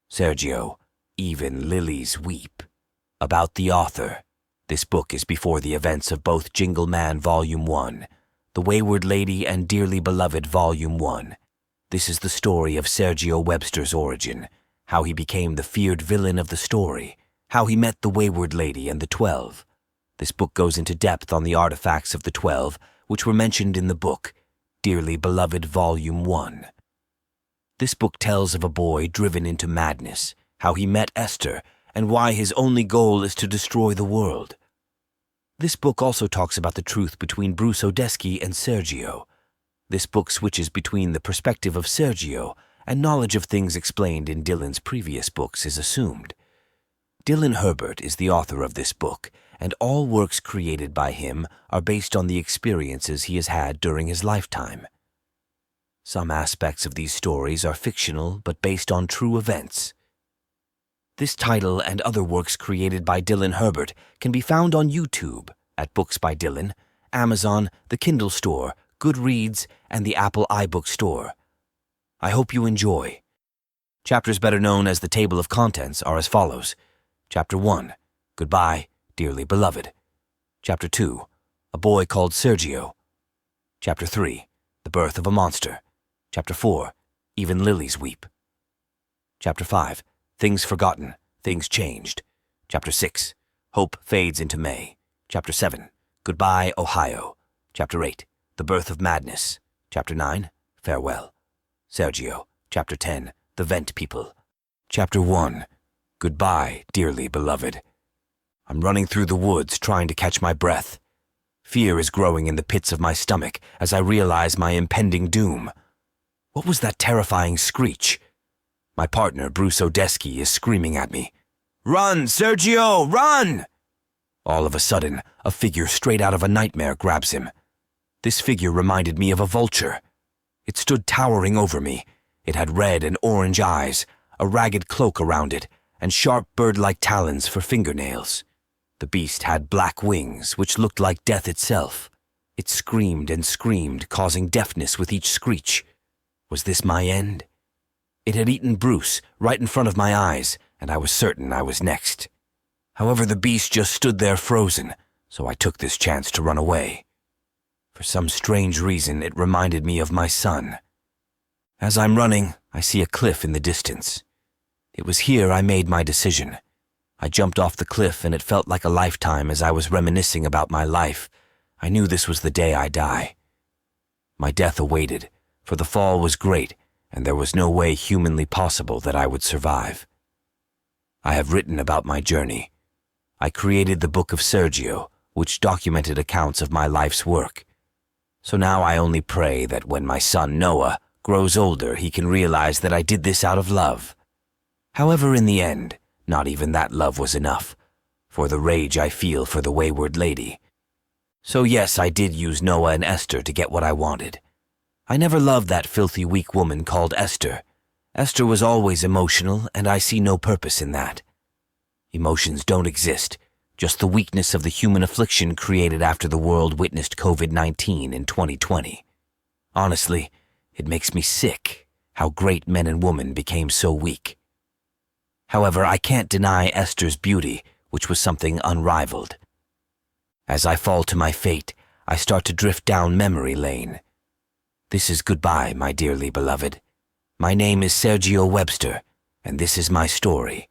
Sergio, Even Lilies Weep. About the author. This book is before the events of both Jingle Man Volume 1, The Wayward Lady and Dearly Beloved Volume 1. This is the story of Sergio Webster's origin, how he became the feared villain of the story, how he met the Wayward Lady and the 12. This book goes into depth on the artifacts of the 12, which were mentioned in the book, Dearly Beloved Volume 1. This book tells of a boy driven into madness, how he met Esther, and why his only goal is to destroy the world. This book also talks about the truth between Bruce O'Deski and Sergio. This book switches between the perspective of Sergio, and knowledge of things explained in Dylan's previous books is assumed. Dylan Herbert is the author of this book, and all works created by him are based on the experiences he has had during his lifetime. Some aspects of these stories are fictional but based on true events. This title and other works created by Dylan Herbert can be found on YouTube at Books by Dylan, Amazon, the Kindle Store, Goodreads, and the Apple iBook Store. I hope you enjoy. Chapters better known as the Table of Contents are as follows. Chapter 1, Goodbye, Dearly Beloved. Chapter 2, A Boy Called Sergio. Chapter 3, The Birth of a Monster. Chapter 4, Even Lilies Weep. Chapter 5, Things Forgotten, Things Changed. Chapter 6, Hope Fades into May. Chapter 7, Goodbye, Ohio. Chapter 8, The Birth of Madness. Chapter 9, Farewell, Sergio. Chapter 10, The Vent People. Chapter 1, Goodbye, Dearly Beloved. I'm running through the woods trying to catch my breath. Fear is growing in the pits of my stomach as I realize my impending doom. What was that terrifying screech? My partner, Bruce O'Deski, is screaming at me. Run, Sergio, run! All of a sudden, a figure straight out of a nightmare grabs him. This figure reminded me of a vulture. It stood towering over me. It had red and orange eyes, a ragged cloak around it, and sharp bird-like talons for fingernails. The beast had black wings, which looked like death itself. It screamed and screamed, causing deafness with each screech. Was this my end? It had eaten Bruce right in front of my eyes, and I was certain I was next. However, the beast just stood there frozen, so I took this chance to run away. For some strange reason, it reminded me of my son. As I'm running, I see a cliff in the distance. It was here I made my decision. I jumped off the cliff, and it felt like a lifetime as I was reminiscing about my life. I knew this was the day I die. My death awaited, for the fall was great, and there was no way humanly possible that I would survive. I have written about my journey. I created the Book of Sergio, which documented accounts of my life's work. So now I only pray that when my son Noah grows older, he can realize that I did this out of love. However, in the end, not even that love was enough, for the rage I feel for the Wayward Lady. So yes, I did use Noah and Esther to get what I wanted. I never loved that filthy, weak woman called Esther. Esther was always emotional, and I see no purpose in that. Emotions don't exist, just the weakness of the human affliction created after the world witnessed COVID-19 in 2020. Honestly, it makes me sick how great men and women became so weak. However, I can't deny Esther's beauty, which was something unrivaled. As I fall to my fate, I start to drift down memory lane. This is goodbye, my dearly beloved. My name is Sergio Webster, and this is my story.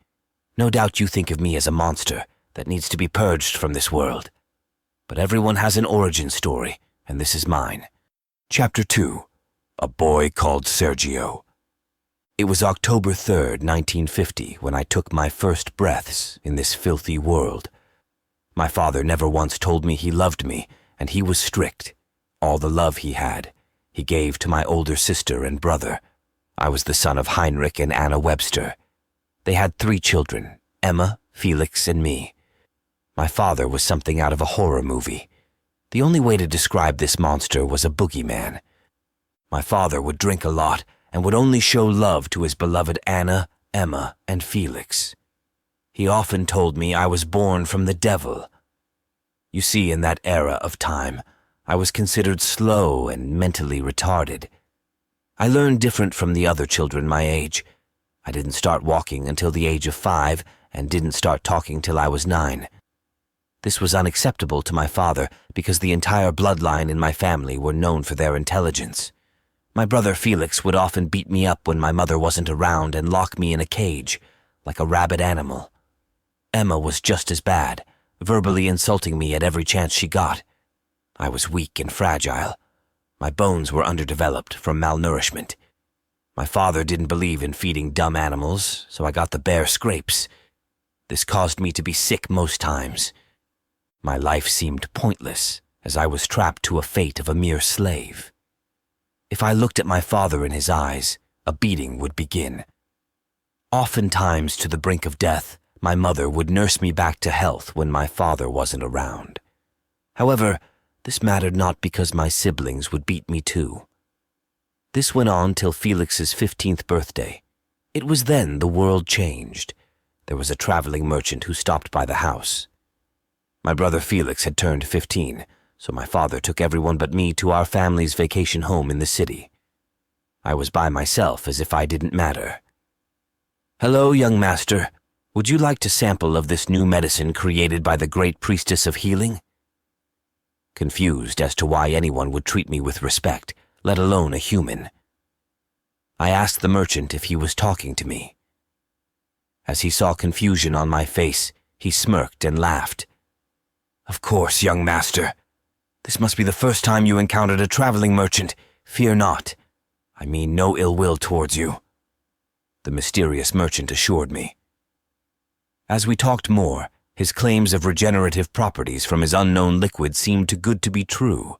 No doubt you think of me as a monster that needs to be purged from this world. But everyone has an origin story, and this is mine. Chapter 2, A Boy Called Sergio. It was October 3rd, 1950, when I took my first breaths in this filthy world. My father never once told me he loved me, and he was strict. All the love he had, he gave to my older sister and brother. I was the son of Heinrich and Anna Webster. They had 3 children, Emma, Felix, and me. My father was something out of a horror movie. The only way to describe this monster was a boogeyman. My father would drink a lot and would only show love to his beloved Anna, Emma, and Felix. He often told me I was born from the devil. You see, in that era of time, I was considered slow and mentally retarded. I learned different from the other children my age. I didn't start walking until the age of 5 and didn't start talking till I was 9. This was unacceptable to my father because the entire bloodline in my family were known for their intelligence. My brother Felix would often beat me up when my mother wasn't around and lock me in a cage, like a rabid animal. Emma was just as bad, verbally insulting me at every chance she got. I was weak and fragile. My bones were underdeveloped from malnourishment. My father didn't believe in feeding dumb animals, so I got the bare scrapes. This caused me to be sick most times. My life seemed pointless, as I was trapped to a fate of a mere slave. If I looked at my father in his eyes, a beating would begin. Oftentimes, to the brink of death, my mother would nurse me back to health when my father wasn't around. However, this mattered not because my siblings would beat me too. This went on till Felix's 15th birthday. It was then the world changed. There was a traveling merchant who stopped by the house. My brother Felix had turned 15, so my father took everyone but me to our family's vacation home in the city. I was by myself as if I didn't matter. "Hello, young master. Would you like to sample of this new medicine created by the great priestess of healing?" Confused as to why anyone would treat me with respect, let alone a human. I asked the merchant if he was talking to me. As he saw confusion on my face, he smirked and laughed. "Of course, young master. This must be the first time you encountered a traveling merchant. Fear not. I mean no ill will towards you," the mysterious merchant assured me. As we talked more, his claims of regenerative properties from his unknown liquid seemed too good to be true.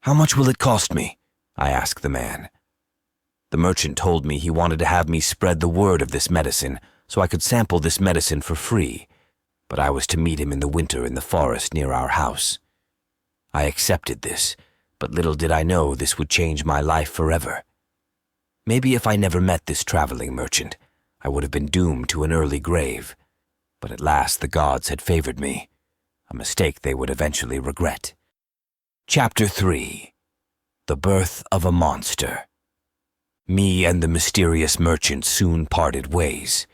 "How much will it cost me?" I asked the man. The merchant told me he wanted to have me spread the word of this medicine so I could sample this medicine for free, but I was to meet him in the winter in the forest near our house. I accepted this, but little did I know this would change my life forever. Maybe if I never met this traveling merchant, I would have been doomed to an early grave, but at last the gods had favored me, a mistake they would eventually regret. Chapter 3. The Birth of a Monster. Me and the mysterious merchant soon parted ways.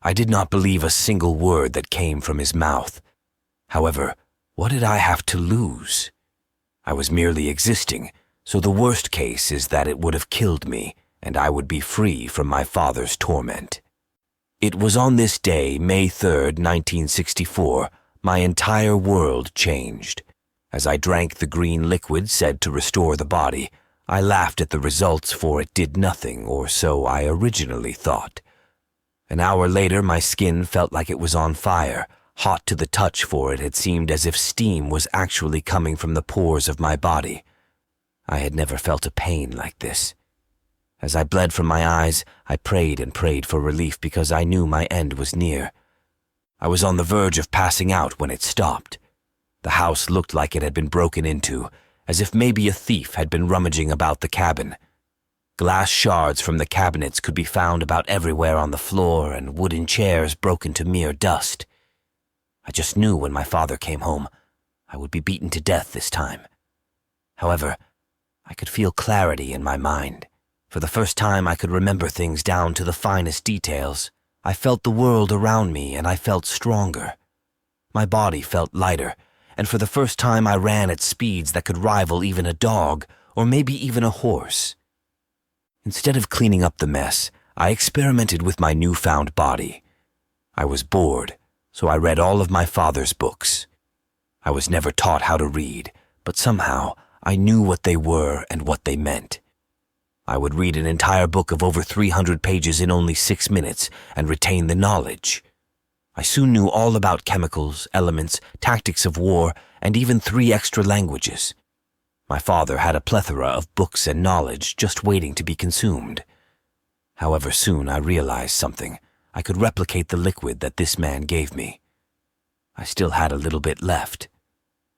I did not believe a single word that came from his mouth. However, what did I have to lose? I was merely existing, so the worst case is that it would have killed me, and I would be free from my father's torment. It was on this day, May 3rd, 1964, my entire world changed. As I drank the green liquid said to restore the body, I laughed at the results, for it did nothing, or so I originally thought. An hour later, my skin felt like it was on fire, hot to the touch, for it had seemed as if steam was actually coming from the pores of my body. I had never felt a pain like this. As I bled from my eyes, I prayed and prayed for relief because I knew my end was near. I was on the verge of passing out when it stopped. The house looked like it had been broken into, as if maybe a thief had been rummaging about the cabin. Glass shards from the cabinets could be found about everywhere on the floor, and wooden chairs broken to mere dust. I just knew when my father came home, I would be beaten to death this time. However, I could feel clarity in my mind. For the first time, I could remember things down to the finest details. I felt the world around me, and I felt stronger. My body felt lighter, and for the first time I ran at speeds that could rival even a dog, or maybe even a horse. Instead of cleaning up the mess, I experimented with my newfound body. I was bored, so I read all of my father's books. I was never taught how to read, but somehow I knew what they were and what they meant. I would read an entire book of over 300 pages in only 6 minutes and retain the knowledge. I soon knew all about chemicals, elements, tactics of war, and even 3 extra languages. My father had a plethora of books and knowledge just waiting to be consumed. However, soon I realized something. I could replicate the liquid that this man gave me. I still had a little bit left.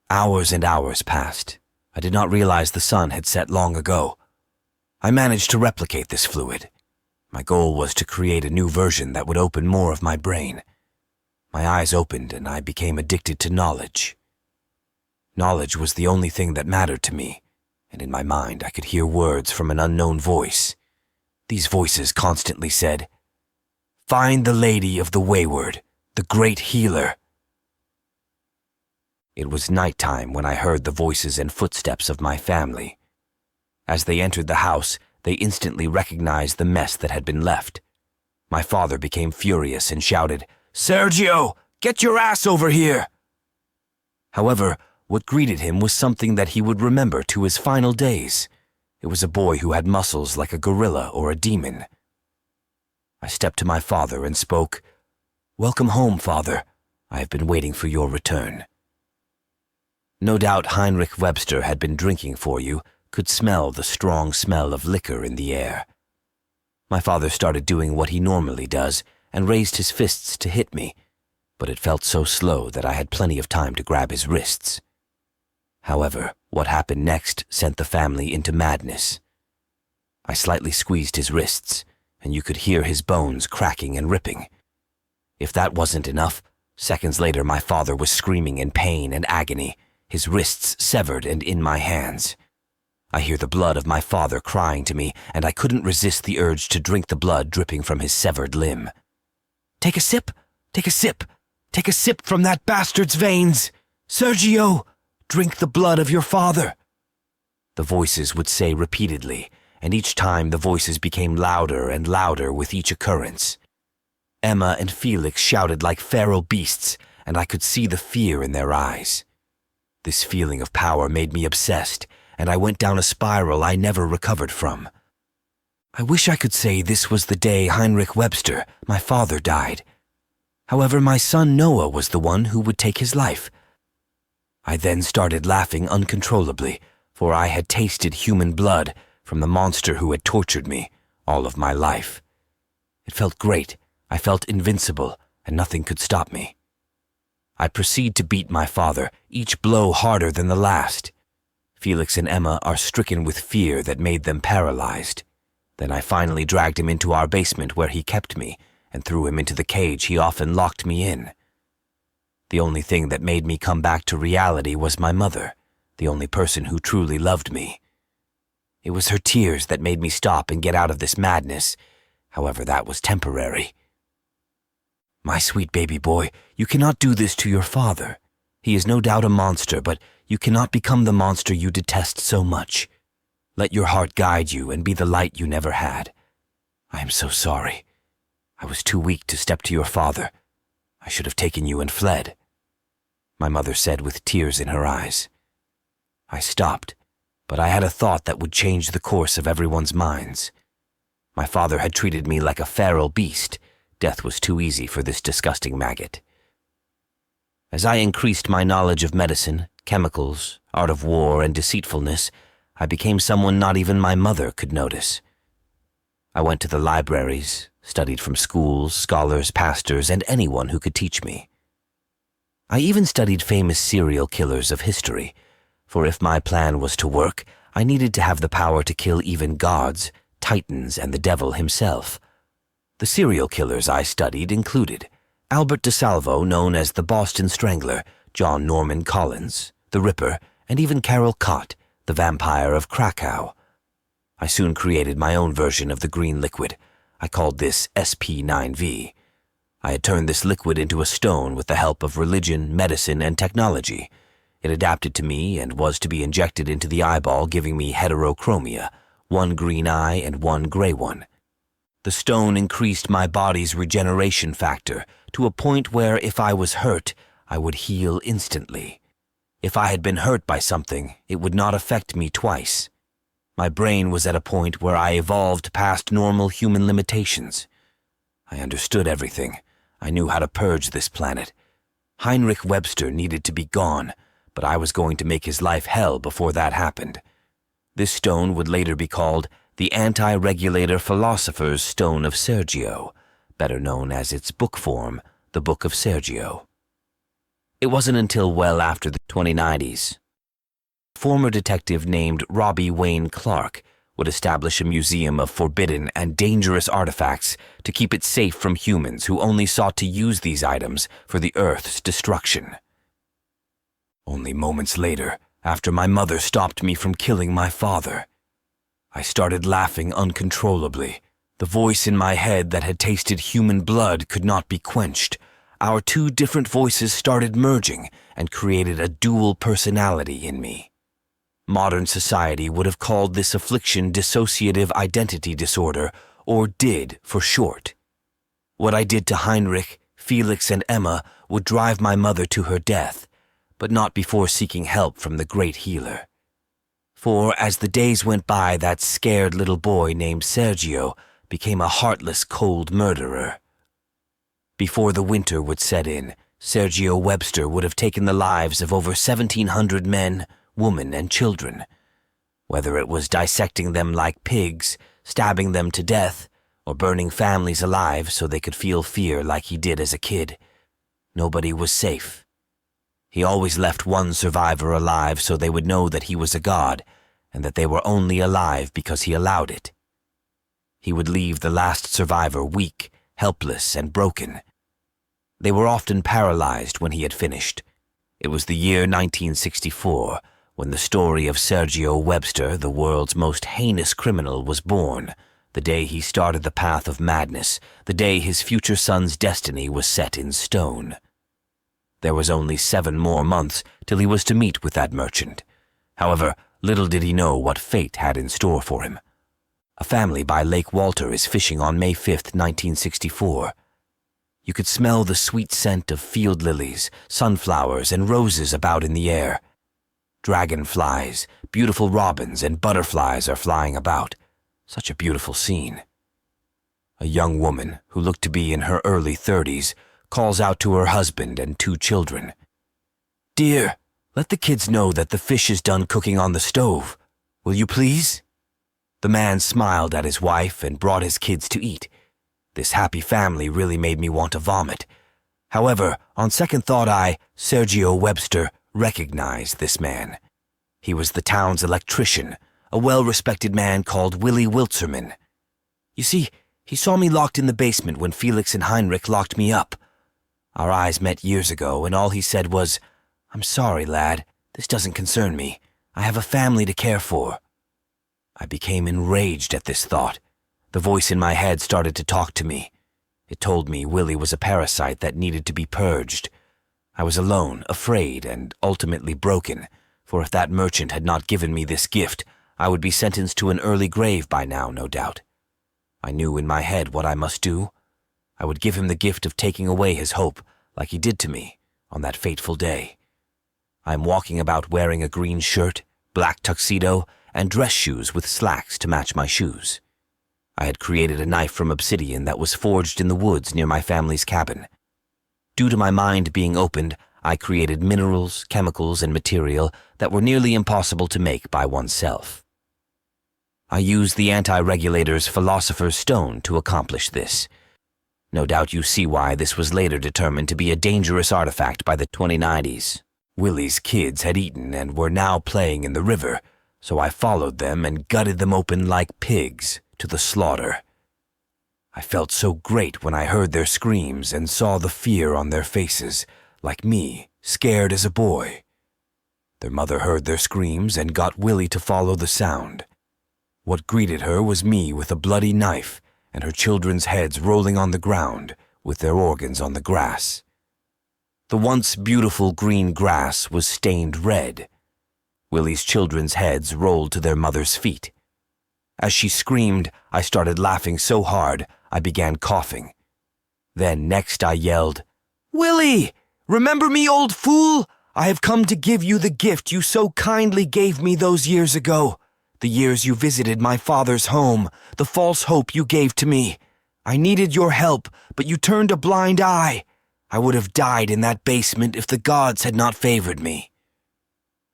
Hours and hours passed. I did not realize the sun had set long ago. I managed to replicate this fluid. My goal was to create a new version that would open more of my brain. My eyes opened and I became addicted to knowledge. Knowledge was the only thing that mattered to me, and in my mind I could hear words from an unknown voice. These voices constantly said, Find the Lady of the Wayward, the great healer. It was nighttime when I heard the voices and footsteps of my family. As they entered the house, they instantly recognized the mess that had been left. My father became furious and shouted, "Sergio, get your ass over here!" However, what greeted him was something that he would remember to his final days. It was a boy who had muscles like a gorilla or a demon. I stepped to my father and spoke, "Welcome home, Father. I have been waiting for your return." No doubt Heinrich Webster had been drinking for you, could smell the strong smell of liquor in the air. My father started doing what he normally does and raised his fists to hit me, but it felt so slow that I had plenty of time to grab his wrists. However, what happened next sent the family into madness. I slightly squeezed his wrists, and you could hear his bones cracking and ripping. If that wasn't enough, seconds later my father was screaming in pain and agony, his wrists severed and in my hands. I hear the blood of my father crying to me, and I couldn't resist the urge to drink the blood dripping from his severed limb. "Take a sip, take a sip, take a sip from that bastard's veins! Sergio, drink the blood of your father!" The voices would say repeatedly, and each time the voices became louder and louder with each occurrence. Emma and Felix shouted like feral beasts, and I could see the fear in their eyes. This feeling of power made me obsessed, and I went down a spiral I never recovered from. I wish I could say this was the day Heinrich Webster, my father, died. However, my son Noah was the one who would take his life. I then started laughing uncontrollably, for I had tasted human blood from the monster who had tortured me all of my life. It felt great. I felt invincible, and nothing could stop me. I proceed to beat my father, each blow harder than the last. Felix and Emma are stricken with fear that made them paralyzed. Then I finally dragged him into our basement where he kept me and threw him into the cage he often locked me in. The only thing that made me come back to reality was my mother, the only person who truly loved me. It was her tears that made me stop and get out of this madness. However, that was temporary. "My sweet baby boy, you cannot do this to your father. He is no doubt a monster, but you cannot become the monster you detest so much. Let your heart guide you and be the light you never had. I am so sorry. I was too weak to step to your father. I should have taken you and fled," my mother said with tears in her eyes. I stopped, but I had a thought that would change the course of everyone's minds. My father had treated me like a feral beast. Death was too easy for this disgusting maggot. As I increased my knowledge of medicine, chemicals, art of war, and deceitfulness, I became someone not even my mother could notice. I went to the libraries, studied from schools, scholars, pastors, and anyone who could teach me. I even studied famous serial killers of history, for if my plan was to work, I needed to have the power to kill even gods, titans, and the devil himself. The serial killers I studied included Albert DeSalvo, known as the Boston Strangler, John Norman Collins, the Ripper, and even Carol Cott, the Vampire of Krakow. I soon created my own version of the green liquid. I called this SP9V. I had turned this liquid into a stone with the help of religion, medicine, and technology. It adapted to me and was to be injected into the eyeball, giving me heterochromia, one green eye and one gray one. The stone increased my body's regeneration factor to a point where if I was hurt, I would heal instantly. If I had been hurt by something, it would not affect me twice. My brain was at a point where I evolved past normal human limitations. I understood everything. I knew how to purge this planet. Heinrich Webster needed to be gone, but I was going to make his life hell before that happened. This stone would later be called the Anti-Regulator Philosopher's Stone of Sergio, better known as its book form, the Book of Sergio. It wasn't until well after the 2090s. A former detective named Robbie Wayne Clark would establish a museum of forbidden and dangerous artifacts to keep it safe from humans who only sought to use these items for the Earth's destruction. Only moments later, after my mother stopped me from killing my father, I started laughing uncontrollably, The voice in my head that had tasted human blood could not be quenched. Our two different voices started merging and created a dual personality in me. Modern society would have called this affliction dissociative identity disorder, or DID for short. What I did to Heinrich, Felix, and Emma would drive my mother to her death, but not before seeking help from the great healer. For as the days went by, that scared little boy named Sergio became a heartless, cold murderer. Before the winter would set in, Sergio Webster would have taken the lives of over 1,700 men, women, and children. Whether it was dissecting them like pigs, stabbing them to death, or burning families alive so they could feel fear like he did as a kid, nobody was safe. He always left one survivor alive so they would know that he was a god, and that they were only alive because he allowed it. He would leave the last survivor weak, helpless, and broken. They were often paralyzed when he had finished. It was the year 1964, when the story of Sergio Webster, the world's most heinous criminal, was born, the day he started the path of madness, the day his future son's destiny was set in stone. There was only 7 more months till he was to meet with that merchant. However, little did he know what fate had in store for him. A family by Lake Walter is fishing on May 5th, 1964. You could smell the sweet scent of field lilies, sunflowers, and roses about in the air. Dragonflies, beautiful robins, and butterflies are flying about. Such a beautiful scene. A young woman, who looked to be in her early 30s, calls out to her husband and 2 children. "Dear, let the kids know that the fish is done cooking on the stove. Will you please?" The man smiled at his wife and brought his kids to eat. This happy family really made me want to vomit. However, on second thought, Sergio Webster, recognized this man. He was the town's electrician, a well-respected man called Willie Wiltzerman. You see, he saw me locked in the basement when Felix and Heinrich locked me up. Our eyes met years ago, and all he said was, "I'm sorry, lad. This doesn't concern me. I have a family to care for." I became enraged at this thought. The voice in my head started to talk to me. It told me Willie was a parasite that needed to be purged. I was alone, afraid, and ultimately broken, for if that merchant had not given me this gift, I would be sentenced to an early grave by now, no doubt. I knew in my head what I must do. I would give him the gift of taking away his hope, like he did to me on that fateful day. I am walking about wearing a green shirt, black tuxedo, and dress shoes with slacks to match my shoes. I had created a knife from obsidian that was forged in the woods near my family's cabin. Due to my mind being opened, I created minerals, chemicals, and material that were nearly impossible to make by oneself. I used the anti-regulator's Philosopher's Stone to accomplish this. No doubt you see why this was later determined to be a dangerous artifact by the 2090s. Willie's kids had eaten and were now playing in the river, so I followed them and gutted them open like pigs to the slaughter. I felt so great when I heard their screams and saw the fear on their faces, like me, scared as a boy. Their mother heard their screams and got Willie to follow the sound. What greeted her was me with a bloody knife and her children's heads rolling on the ground with their organs on the grass. The once beautiful green grass was stained red. Willie's children's heads rolled to their mother's feet. As she screamed, I started laughing so hard I began coughing. Then next I yelled, "Willie! Remember me, old fool? I have come to give you the gift you so kindly gave me those years ago. The years you visited my father's home, the false hope you gave to me. I needed your help, but you turned a blind eye. I would have died in that basement if the gods had not favored me."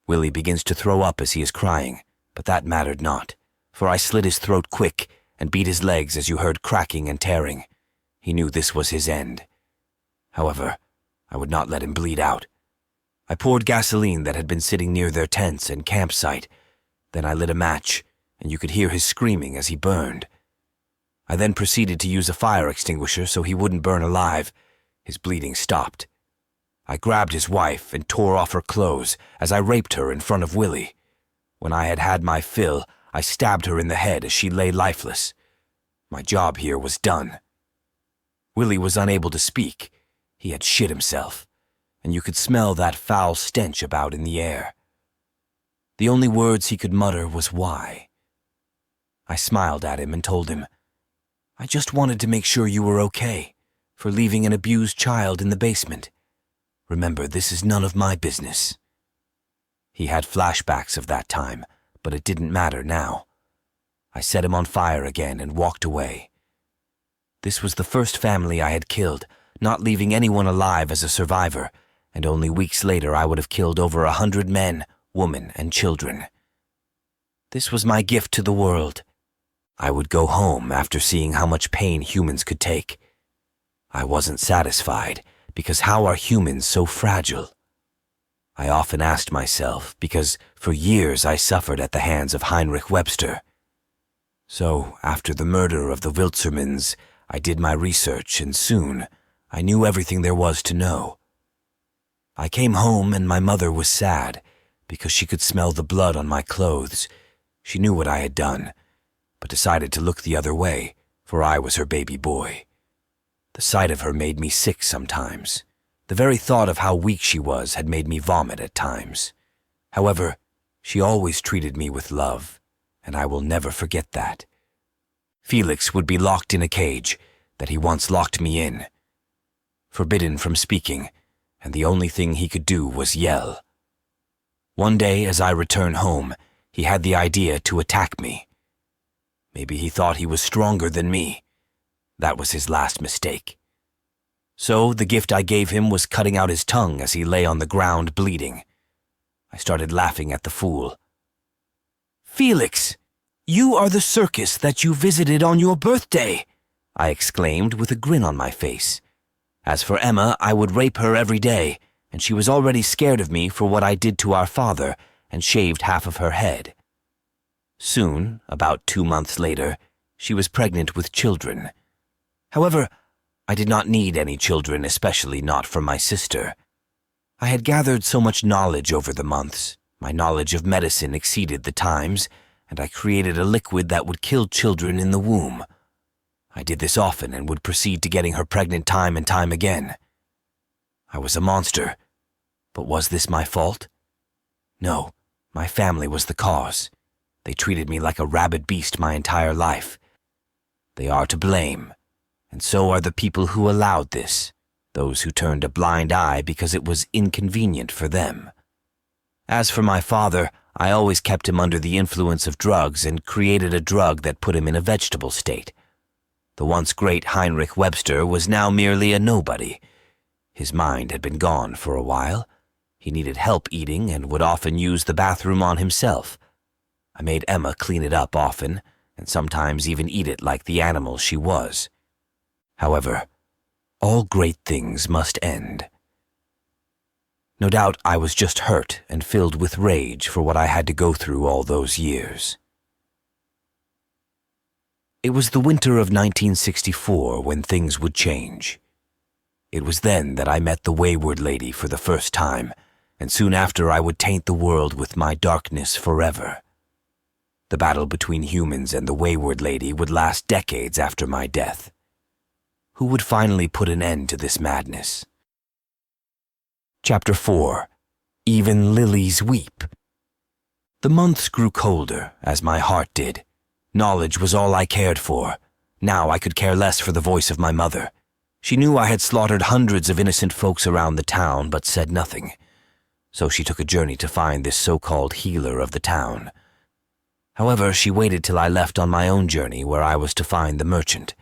Willie begins to throw up as he is crying, but that mattered not, for I slit his throat quick and beat his legs as you heard cracking and tearing. He knew this was his end. However, I would not let him bleed out. I poured gasoline that had been sitting near their tents and campsite. Then I lit a match, and you could hear his screaming as he burned. I then proceeded to use a fire extinguisher so he wouldn't burn alive. His bleeding stopped. I grabbed his wife and tore off her clothes as I raped her in front of Willie. When I had had my fill, I stabbed her in the head as she lay lifeless. My job here was done. Willie was unable to speak. He had shit himself, and you could smell that foul stench about in the air. The only words he could mutter was why. I smiled at him and told him, I just wanted to make sure you were okay for leaving an abused child in the basement. Remember, this is none of my business. He had flashbacks of that time, but it didn't matter now. I set him on fire again and walked away. This was the first family I had killed, not leaving anyone alive as a survivor, and only weeks later I would have killed over 100 men, women, and children. This was my gift to the world. I would go home after seeing how much pain humans could take. I wasn't satisfied, because how are humans so fragile? I often asked myself, because for years I suffered at the hands of Heinrich Webster. So, after the murder of the Wiltzermans, I did my research, and soon I knew everything there was to know. I came home and my mother was sad, because she could smell the blood on my clothes. She knew what I had done, but decided to look the other way, for I was her baby boy. The sight of her made me sick sometimes. The very thought of how weak she was had made me vomit at times. However, she always treated me with love, and I will never forget that. Felix would be locked in a cage that he once locked me in, forbidden from speaking, and the only thing he could do was yell. One day, as I returned home, he had the idea to attack me. Maybe he thought he was stronger than me. That was his last mistake. So the gift I gave him was cutting out his tongue as he lay on the ground bleeding. I started laughing at the fool. "Felix, you are the circus that you visited on your birthday," I exclaimed with a grin on my face. As for Emma, I would rape her every day, and she was already scared of me for what I did to our father and shaved half of her head. Soon, about 2 months later, she was pregnant with children. However, I did not need any children, especially not from my sister. I had gathered so much knowledge over the months. My knowledge of medicine exceeded the times, and I created a liquid that would kill children in the womb. I did this often and would proceed to getting her pregnant time and time again. I was a monster, but was this my fault? No, my family was the cause. They treated me like a rabid beast my entire life. They are to blame, and so are the people who allowed this, those who turned a blind eye because it was inconvenient for them. As for my father, I always kept him under the influence of drugs and created a drug that put him in a vegetable state. The once great Heinrich Webster was now merely a nobody. His mind had been gone for a while. He needed help eating and would often use the bathroom on himself. I made Emma clean it up often, and sometimes even eat it like the animal she was. However, all great things must end. No doubt I was just hurt and filled with rage for what I had to go through all those years. It was the winter of 1964 when things would change. It was then that I met the Wayward Lady for the first time, and soon after I would taint the world with my darkness forever. The battle between humans and the Wayward Lady would last decades after my death. Who would finally put an end to this madness? Chapter 4. Even Lilies Weep. The months grew colder, as my heart did. Knowledge was all I cared for. Now I could care less for the voice of my mother. She knew I had slaughtered hundreds of innocent folks around the town, but said nothing. So she took a journey to find this so-called healer of the town. However, she waited till I left on my own journey where I was to find the merchant.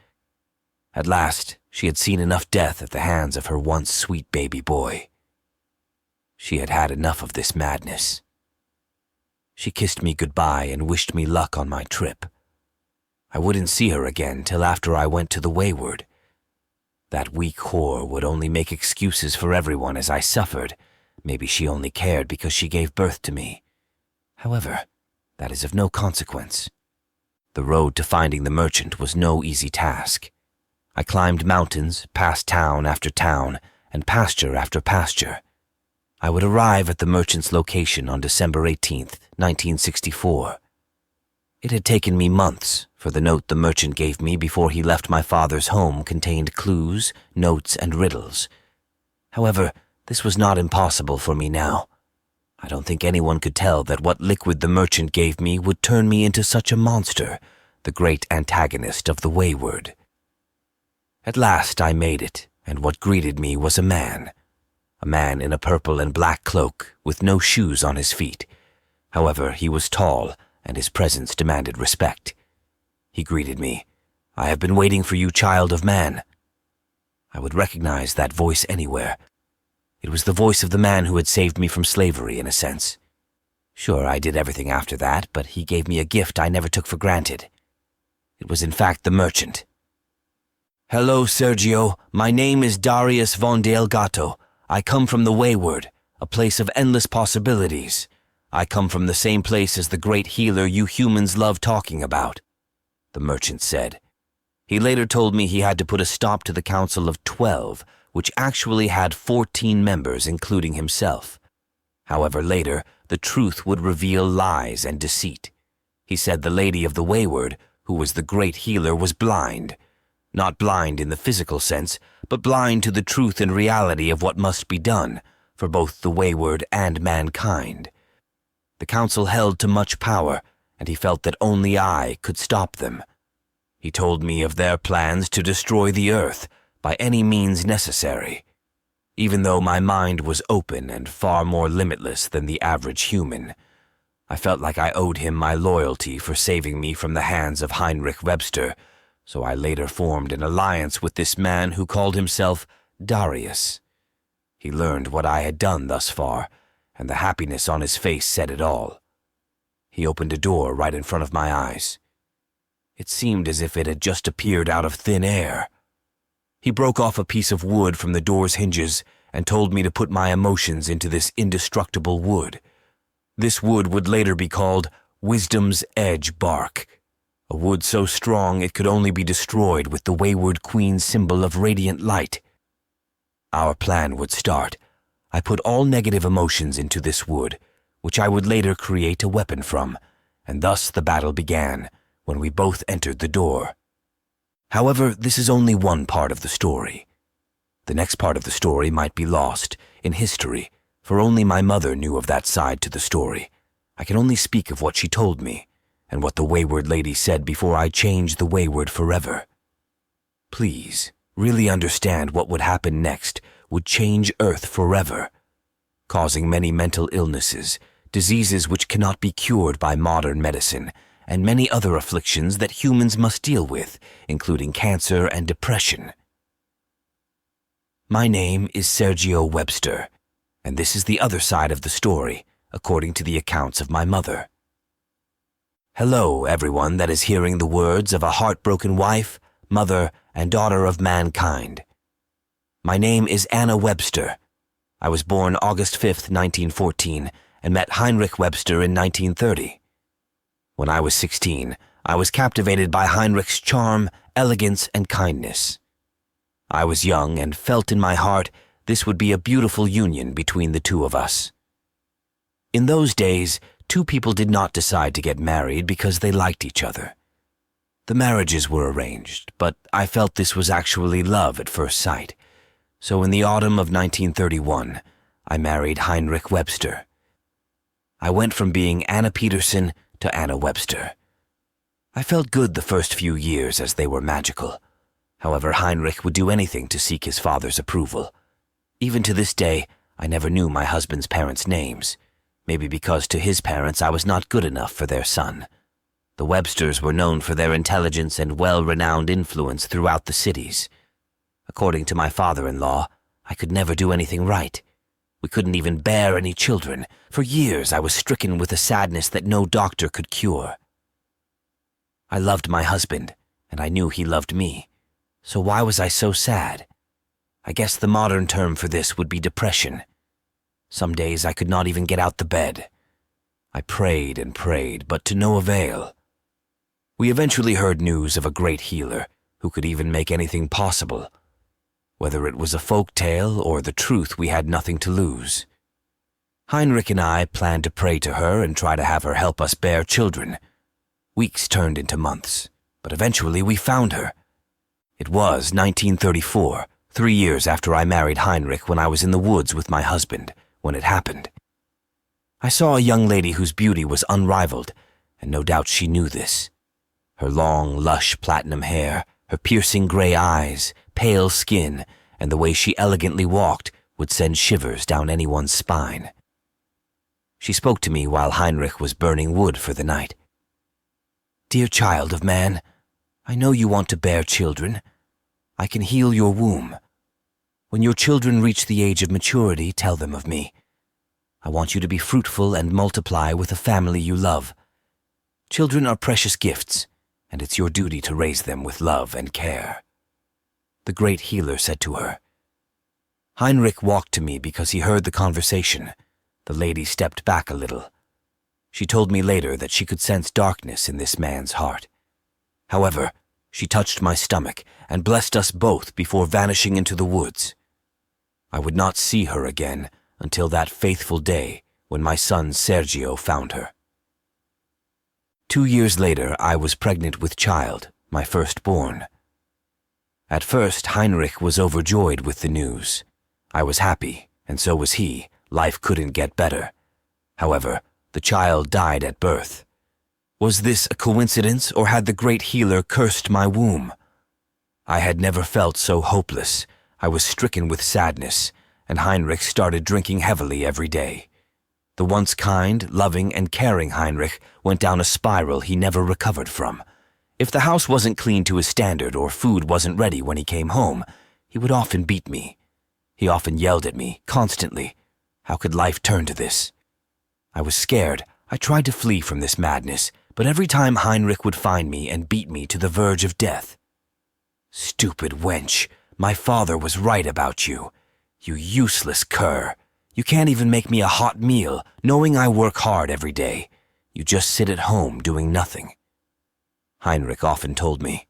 At last, she had seen enough death at the hands of her once sweet baby boy. She had had enough of this madness. She kissed me goodbye and wished me luck on my trip. I wouldn't see her again till after I went to the Wayward. That weak whore would only make excuses for everyone as I suffered. Maybe she only cared because she gave birth to me. However, that is of no consequence. The road to finding the merchant was no easy task. I climbed mountains, past town after town, and pasture after pasture. I would arrive at the merchant's location on December 18th, 1964. It had taken me months, for the note the merchant gave me before he left my father's home contained clues, notes, and riddles. However, this was not impossible for me now. I don't think anyone could tell that what liquid the merchant gave me would turn me into such a monster, the great antagonist of the Wayward. At last I made it, and what greeted me was a man in a purple and black cloak with no shoes on his feet. However, he was tall, and his presence demanded respect. He greeted me. "I have been waiting for you, child of man." I would recognize that voice anywhere. It was the voice of the man who had saved me from slavery, in a sense. Sure, I did everything after that, but he gave me a gift I never took for granted. It was in fact the merchant. "Hello, Sergio. My name is Darius von Delgato. I come from the Wayward, a place of endless possibilities. I come from the same place as the great healer you humans love talking about," the merchant said. He later told me he had to put a stop to the Council of 12, which actually had 14 members, including himself. However, later, the truth would reveal lies and deceit. He said the Lady of the Wayward, who was the great healer, was blind. Not blind in the physical sense, but blind to the truth and reality of what must be done for both the Wayward and mankind. The council held to much power, and he felt that only I could stop them. He told me of their plans to destroy the earth by any means necessary. Even though my mind was open and far more limitless than the average human, I felt like I owed him my loyalty for saving me from the hands of Heinrich Webster, so I later formed an alliance with this man who called himself Darius. He learned what I had done thus far, and the happiness on his face said it all. He opened a door right in front of my eyes. It seemed as if it had just appeared out of thin air. He broke off a piece of wood from the door's hinges and told me to put my emotions into this indestructible wood. This wood would later be called Wisdom's Edge Bark, a wood so strong it could only be destroyed with the Wayward Queen's symbol of radiant light. Our plan would start. I put all negative emotions into this wood, which I would later create a weapon from, and thus the battle began when we both entered the door. However, this is only one part of the story. The next part of the story might be lost in history, for only my mother knew of that side to the story. I can only speak of what she told me, and what the Wayward Lady said before I changed the Wayward forever. Please, really understand what would happen next would change Earth forever, causing many mental illnesses, diseases which cannot be cured by modern medicine, and many other afflictions that humans must deal with, including cancer and depression. My name is Sergio Webster, and this is the other side of the story, according to the accounts of my mother. Hello, everyone that is hearing the words of a heartbroken wife, mother, and daughter of mankind. My name is Anna Webster. I was born August 5th, 1914, and met Heinrich Webster in 1930. When I was 16, I was captivated by Heinrich's charm, elegance, and kindness. I was young and felt in my heart this would be a beautiful union between the two of us. In those days, two people did not decide to get married because they liked each other. The marriages were arranged, but I felt this was actually love at first sight. So in the autumn of 1931, I married Heinrich Webster. I went from being Anna Peterson to Anna Webster. I felt good the first few years as they were magical. However, Heinrich would do anything to seek his father's approval. Even to this day, I never knew my husband's parents' names, maybe because to his parents I was not good enough for their son. The Websters were known for their intelligence and well-renowned influence throughout the cities. According to my father-in-law, I could never do anything right. We couldn't even bear any children. For years I was stricken with a sadness that no doctor could cure. I loved my husband, and I knew he loved me. So why was I so sad? I guess the modern term for this would be depression. Some days I could not even get out the bed. I prayed and prayed, but to no avail. We eventually heard news of a great healer who could even make anything possible. Whether it was a folk tale or the truth, we had nothing to lose. Heinrich and I planned to pray to her and try to have her help us bear children. Weeks turned into months. But eventually we found her. It was 1934, 3 years after I married Heinrich, when I was in the woods with my husband, when it happened. I saw a young lady whose beauty was unrivaled, and no doubt she knew this. Her long, lush platinum hair, her piercing gray eyes, pale skin, and the way she elegantly walked would send shivers down anyone's spine. She spoke to me while Heinrich was burning wood for the night. "Dear child of man, I know you want to bear children. I can heal your womb. When your children reach the age of maturity, tell them of me. I want you to be fruitful and multiply with a family you love. Children are precious gifts, and it's your duty to raise them with love and care." The great healer said to her. Heinrich walked to me because he heard the conversation. The lady stepped back a little. She told me later that she could sense darkness in this man's heart. However, she touched my stomach and blessed us both before vanishing into the woods. I would not see her again until that faithful day when my son Sergio found her. 2 years later, I was pregnant with child, my firstborn. At first, Heinrich was overjoyed with the news. I was happy, and so was he. Life couldn't get better. However, the child died at birth. Was this a coincidence, or had the great healer cursed my womb? I had never felt so hopeless. I was stricken with sadness, and Heinrich started drinking heavily every day. The once kind, loving, and caring Heinrich went down a spiral he never recovered from. If the house wasn't clean to his standard or food wasn't ready when he came home, he would often beat me. He often yelled at me, constantly. How could life turn to this? I was scared. I tried to flee from this madness, but every time Heinrich would find me and beat me to the verge of death. "Stupid wench, my father was right about you. You useless cur. You can't even make me a hot meal, knowing I work hard every day. You just sit at home doing nothing," Heinrich often told me.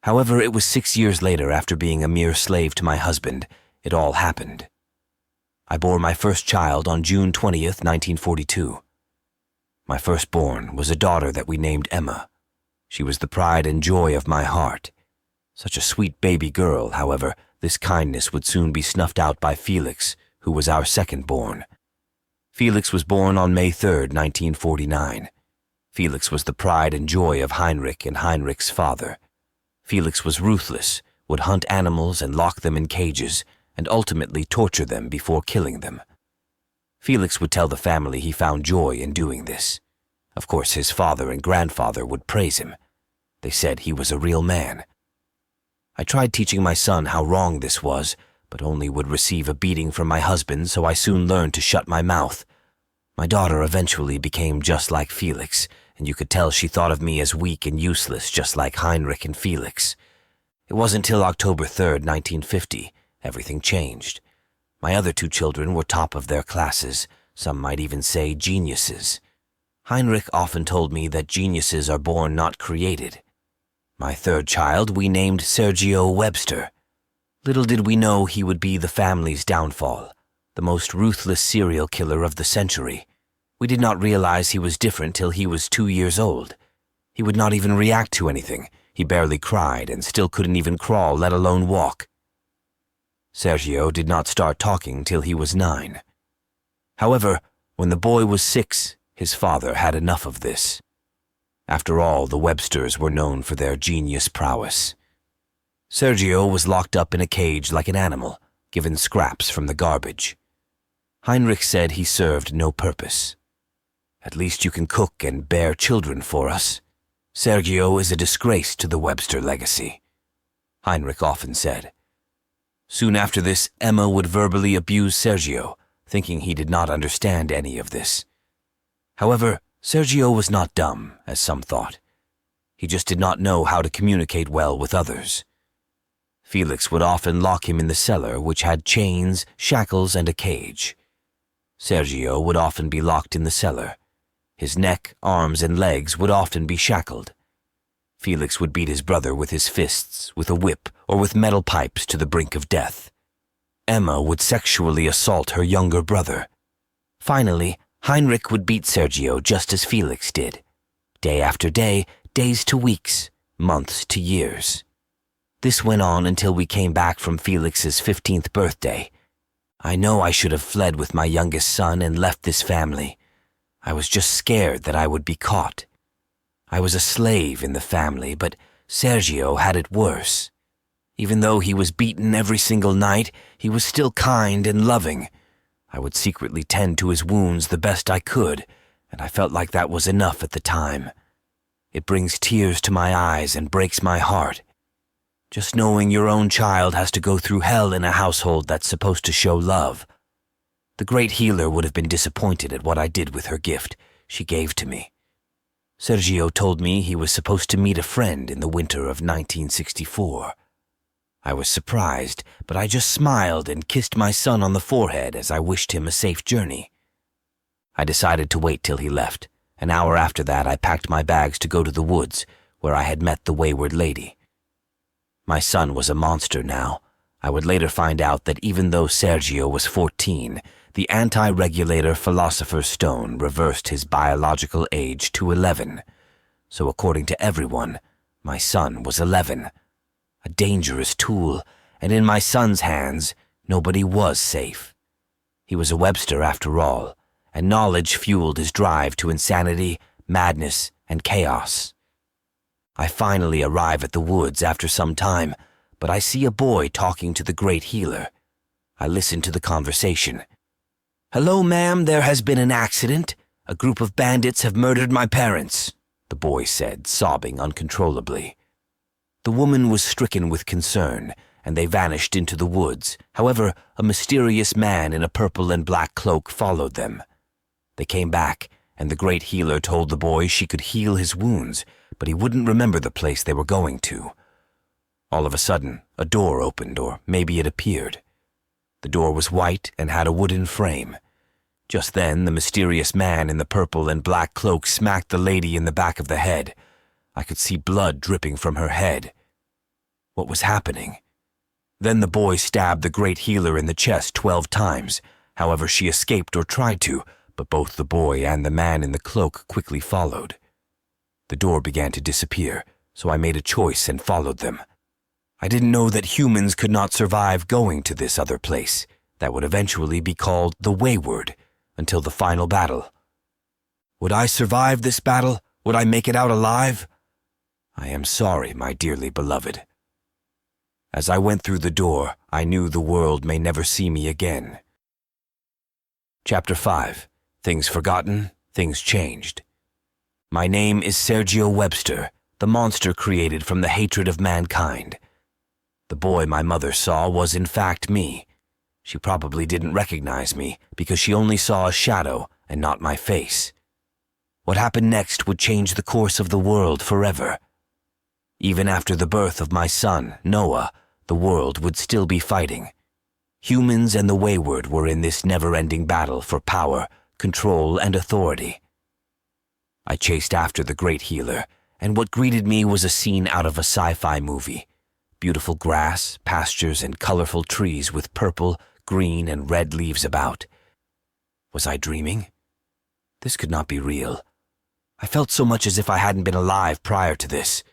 However, it was 6 years later, after being a mere slave to my husband, it all happened. I bore my first child on June 20th, 1942. My firstborn was a daughter that we named Emma. She was the pride and joy of my heart. Such a sweet baby girl, however, this kindness would soon be snuffed out by Felix, who was our second-born. Felix was born on May 3rd, 1949. Felix was the pride and joy of Heinrich and Heinrich's father. Felix was ruthless, would hunt animals and lock them in cages, and ultimately torture them before killing them. Felix would tell the family he found joy in doing this. Of course, his father and grandfather would praise him. They said he was a real man. I tried teaching my son how wrong this was, but only would receive a beating from my husband, so I soon learned to shut my mouth. My daughter eventually became just like Felix, and you could tell she thought of me as weak and useless, just like Heinrich and Felix. It wasn't until October 3rd, 1950, everything changed. My other 2 children were top of their classes, some might even say geniuses. Heinrich often told me that geniuses are born, not created. My third child we named Sergio Webster. Little did we know he would be the family's downfall, the most ruthless serial killer of the century. We did not realize he was different till he was 2 years old. He would not even react to anything. He barely cried and still couldn't even crawl, let alone walk. Sergio did not start talking till he was 9. However, when the boy was 6, his father had enough of this. After all, the Websters were known for their genius prowess. Sergio was locked up in a cage like an animal, given scraps from the garbage. Heinrich said he served no purpose. "At least you can cook and bear children for us. Sergio is a disgrace to the Webster legacy," Heinrich often said. Soon after this, Emma would verbally abuse Sergio, thinking he did not understand any of this. However, Sergio was not dumb, as some thought. He just did not know how to communicate well with others. Felix would often lock him in the cellar, which had chains, shackles, and a cage. Sergio would often be locked in the cellar. His neck, arms, and legs would often be shackled. Felix would beat his brother with his fists, with a whip, or with metal pipes to the brink of death. Emma would sexually assault her younger brother. Finally, Heinrich would beat Sergio just as Felix did. Day after day, days to weeks, months to years. This went on until we came back from Felix's 15th birthday. I know I should have fled with my youngest son and left this family. I was just scared that I would be caught. I was a slave in the family, but Sergio had it worse. Even though he was beaten every single night, he was still kind and loving. I would secretly tend to his wounds the best I could, and I felt like that was enough at the time. It brings tears to my eyes and breaks my heart. Just knowing your own child has to go through hell in a household that's supposed to show love. The great healer would have been disappointed at what I did with her gift she gave to me. Sergio told me he was supposed to meet a friend in the winter of 1964. I was surprised, but I just smiled and kissed my son on the forehead as I wished him a safe journey. I decided to wait till he left. An hour after that, I packed my bags to go to the woods, where I had met the Wayward Lady. My son was a monster now. I would later find out that even though Sergio was 14, the anti-regulator Philosopher's Stone reversed his biological age to 11. So according to everyone, my son was 11. A dangerous tool, and in my son's hands, nobody was safe. He was a Webster after all, and knowledge fueled his drive to insanity, madness, and chaos. I finally arrive at the woods after some time, but I see a boy talking to the great healer. I listen to the conversation. "Hello, ma'am, there has been an accident. A group of bandits have murdered my parents," the boy said, sobbing uncontrollably. The woman was stricken with concern, and they vanished into the woods. However, a mysterious man in a purple and black cloak followed them. They came back, and the great healer told the boy she could heal his wounds, but he wouldn't remember the place they were going to. All of a sudden, a door opened, or maybe it appeared. The door was white and had a wooden frame. Just then, the mysterious man in the purple and black cloak smacked the lady in the back of the head. I could see blood dripping from her head. What was happening? Then the boy stabbed the great healer in the chest 12 times. However, she escaped or tried to, but both the boy and the man in the cloak quickly followed. The door began to disappear, so I made a choice and followed them. I didn't know that humans could not survive going to this other place that would eventually be called the Wayward until the final battle. Would I survive this battle? Would I make it out alive? I am sorry, my dearly beloved. As I went through the door, I knew the world may never see me again. Chapter 5. Things Forgotten, Things Changed. My name is Sergio Webster, the monster created from the hatred of mankind. The boy my mother saw was in fact me. She probably didn't recognize me because she only saw a shadow and not my face. What happened next would change the course of the world forever. Even after the birth of my son, Noah, the world would still be fighting. Humans and the Wayward were in this never-ending battle for power, control, and authority. I chased after the great healer, and what greeted me was a scene out of a sci-fi movie. Beautiful grass, pastures, and colorful trees with purple, green, and red leaves about. Was I dreaming? This could not be real. I felt so much as if I hadn't been alive prior to this.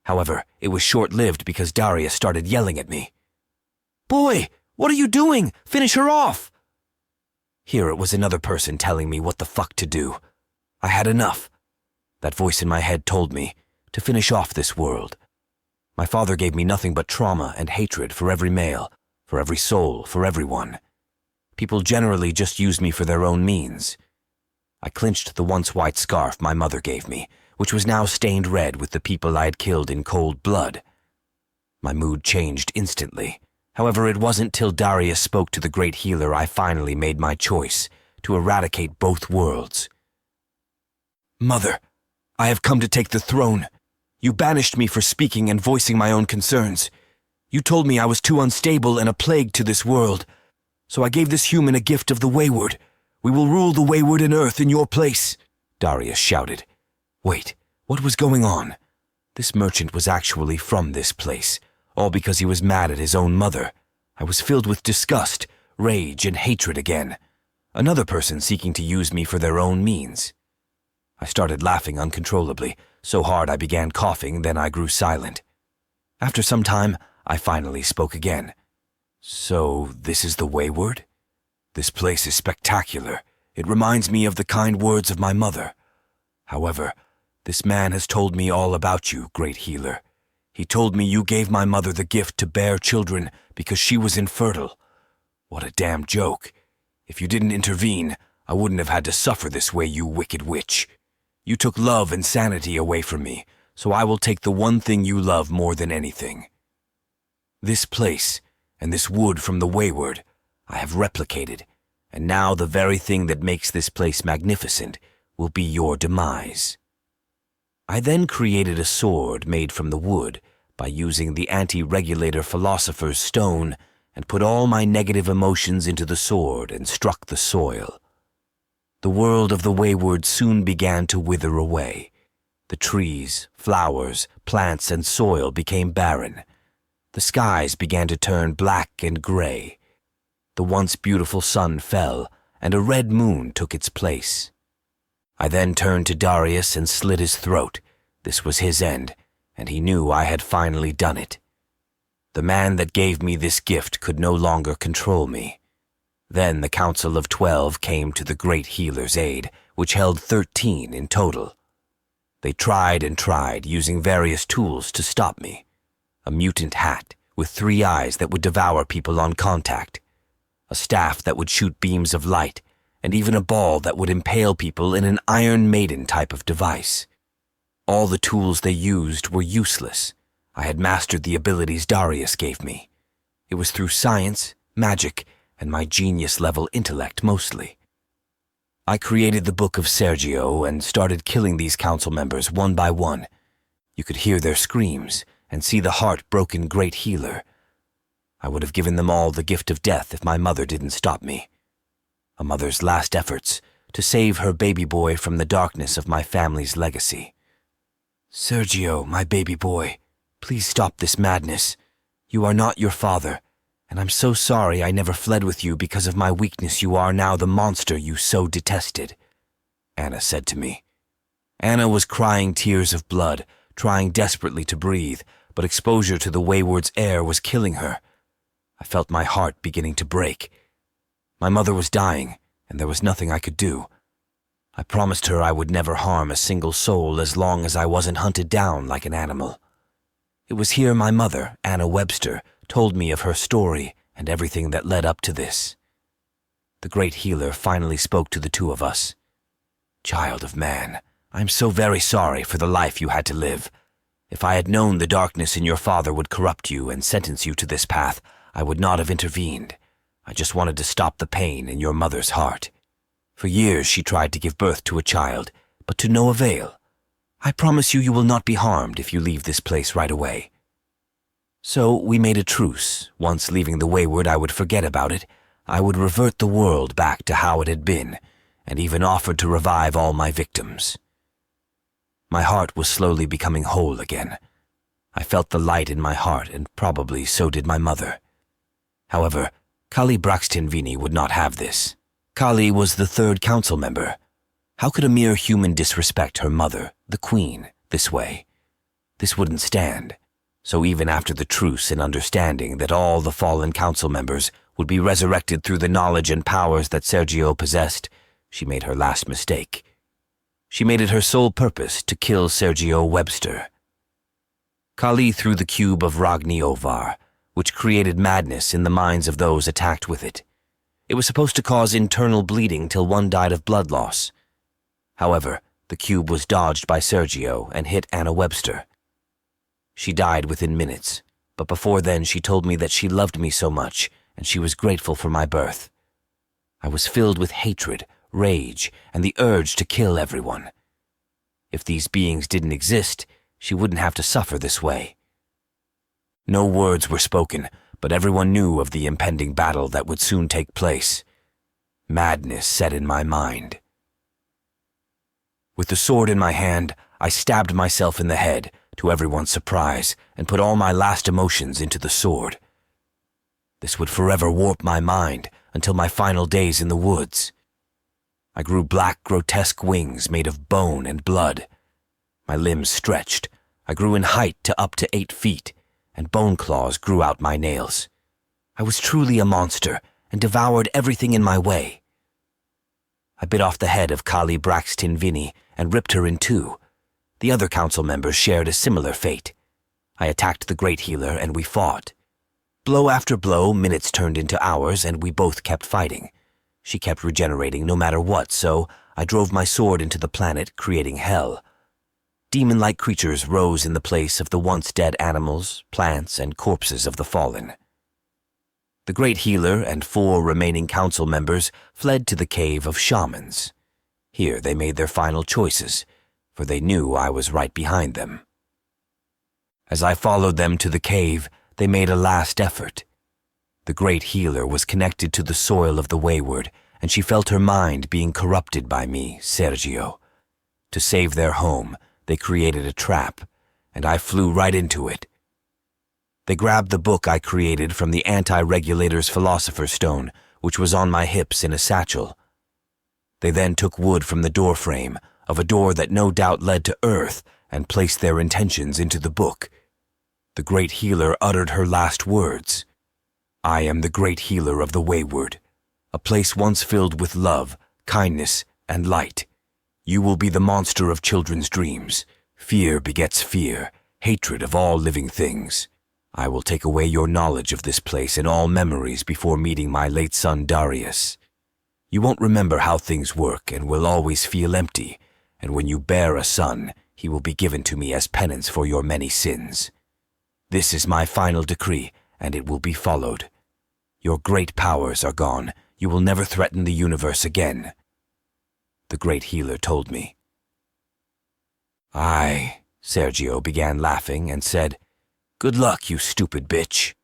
However, it was short-lived because Daria started yelling at me. "Boy, what are you doing? Finish her off!" Here it was another person telling me what the fuck to do. I had enough. That voice in my head told me to finish off this world. My father gave me nothing but trauma and hatred for every male, for every soul, for everyone. People generally just used me for their own means. I clinched the once white scarf my mother gave me, which was now stained red with the people I had killed in cold blood. My mood changed instantly. However, it wasn't till Daria spoke to the great healer I finally made my choice, to eradicate both worlds. "Mother, I have come to take the throne. You banished me for speaking and voicing my own concerns. You told me I was too unstable and a plague to this world. So I gave this human a gift of the Wayward. We will rule the Wayward and Earth in your place," Daria shouted. Wait, what was going on? This merchant was actually from this place, all because he was mad at his own mother. I was filled with disgust, rage, and hatred again. Another person seeking to use me for their own means. I started laughing uncontrollably, so hard I began coughing, then I grew silent. After some time, I finally spoke again. "So, this is the Wayward? This place is spectacular. It reminds me of the kind words of my mother. However, this man has told me all about you, great healer. He told me you gave my mother the gift to bear children because she was infertile. What a damn joke. If you didn't intervene, I wouldn't have had to suffer this way, you wicked witch. You took love and sanity away from me, so I will take the one thing you love more than anything. This place, and this wood from the Wayward, I have replicated, and now the very thing that makes this place magnificent will be your demise." I then created a sword made from the wood by using the anti-regulator philosopher's stone and put all my negative emotions into the sword and struck the soil. The world of the Wayward soon began to wither away. The trees, flowers, plants, and soil became barren. The skies began to turn black and gray. The once beautiful sun fell, and a red moon took its place. I then turned to Darius and slit his throat. This was his end, and he knew I had finally done it. The man that gave me this gift could no longer control me. Then the Council of 12 came to the great healer's aid, which held 13 in total. They tried and tried, using various tools to stop me. A mutant hat with 3 eyes that would devour people on contact, a staff that would shoot beams of light, and even a ball that would impale people in an Iron Maiden type of device. All the tools they used were useless. I had mastered the abilities Darius gave me. It was through science, magic, and my genius-level intellect mostly. I created the Book of Sergio and started killing these council members one by one. You could hear their screams and see the heart-broken great healer. I would have given them all the gift of death if my mother didn't stop me. A mother's last efforts to save her baby boy from the darkness of my family's legacy. "Sergio, my baby boy, please stop this madness. You are not your father, and I'm so sorry I never fled with you because of my weakness. You are now the monster you so detested," Anna said to me. Anna was crying tears of blood, trying desperately to breathe, but exposure to the Wayward's air was killing her. I felt my heart beginning to break. My mother was dying, and there was nothing I could do. I promised her I would never harm a single soul as long as I wasn't hunted down like an animal. It was here my mother, Anna Webster, told me of her story and everything that led up to this. The great healer finally spoke to the two of us. "Child of man, I'm so very sorry for the life you had to live. If I had known the darkness in your father would corrupt you and sentence you to this path, I would not have intervened. I just wanted to stop the pain in your mother's heart. For years she tried to give birth to a child, but to no avail. I promise you will not be harmed if you leave this place right away." So we made a truce. Once leaving the Wayward, I would forget about it. I would revert the world back to how it had been, and even offered to revive all my victims. My heart was slowly becoming whole again. I felt the light in my heart, and probably so did my mother. However, Kali Braxton-Vini would not have this. Kali was the 3rd council member. How could a mere human disrespect her mother, the queen, this way? This wouldn't stand. So even after the truce and understanding that all the fallen council members would be resurrected through the knowledge and powers that Sergio possessed, she made her last mistake. She made it her sole purpose to kill Sergio Webster. Kali threw the cube of Ragni Ovar, which created madness in the minds of those attacked with it. It was supposed to cause internal bleeding till one died of blood loss. However, the cube was dodged by Sergio and hit Anna Webster. She died within minutes, but before then she told me that she loved me so much and she was grateful for my birth. I was filled with hatred, rage, and the urge to kill everyone. If these beings didn't exist, she wouldn't have to suffer this way. No words were spoken, but everyone knew of the impending battle that would soon take place. Madness set in my mind. With the sword in my hand, I stabbed myself in the head, to everyone's surprise, and put all my last emotions into the sword. This would forever warp my mind until my final days in the woods. I grew black, grotesque wings made of bone and blood. My limbs stretched. I grew in height to up to 8 feet, and bone claws grew out my nails. I was truly a monster and devoured everything in my way. I bit off the head of Kali Braxton Vinny and ripped her in two. The other council members shared a similar fate. I attacked the great healer and we fought. Blow after blow, minutes turned into hours, and we both kept fighting. She kept regenerating no matter what, so I drove my sword into the planet, creating hell. Demon-like creatures rose in the place of the once dead animals, plants, and corpses of the fallen. The great healer and 4 remaining council members fled to the cave of shamans. Here they made their final choices, for they knew I was right behind them. As I followed them to the cave, they made a last effort. The great healer was connected to the soil of the Wayward, and she felt her mind being corrupted by me, Sergio. To save their home, they created a trap, and I flew right into it. They grabbed the book I created from the anti-regulator's philosopher's stone, which was on my hips in a satchel. They then took wood from the doorframe of a door that no doubt led to Earth and placed their intentions into the book. The great healer uttered her last words. I am the great healer of the Wayward, a place once filled with love, kindness, and light. You will be the monster of children's dreams. Fear begets fear, hatred of all living things. I will take away your knowledge of this place and all memories before meeting my late son Darius. You won't remember how things work and will always feel empty, and when you bear a son, he will be given to me as penance for your many sins. This is my final decree, and it will be followed. Your great powers are gone. You will never threaten the universe again. The great healer told me. Sergio began laughing and said, Good luck, you stupid bitch.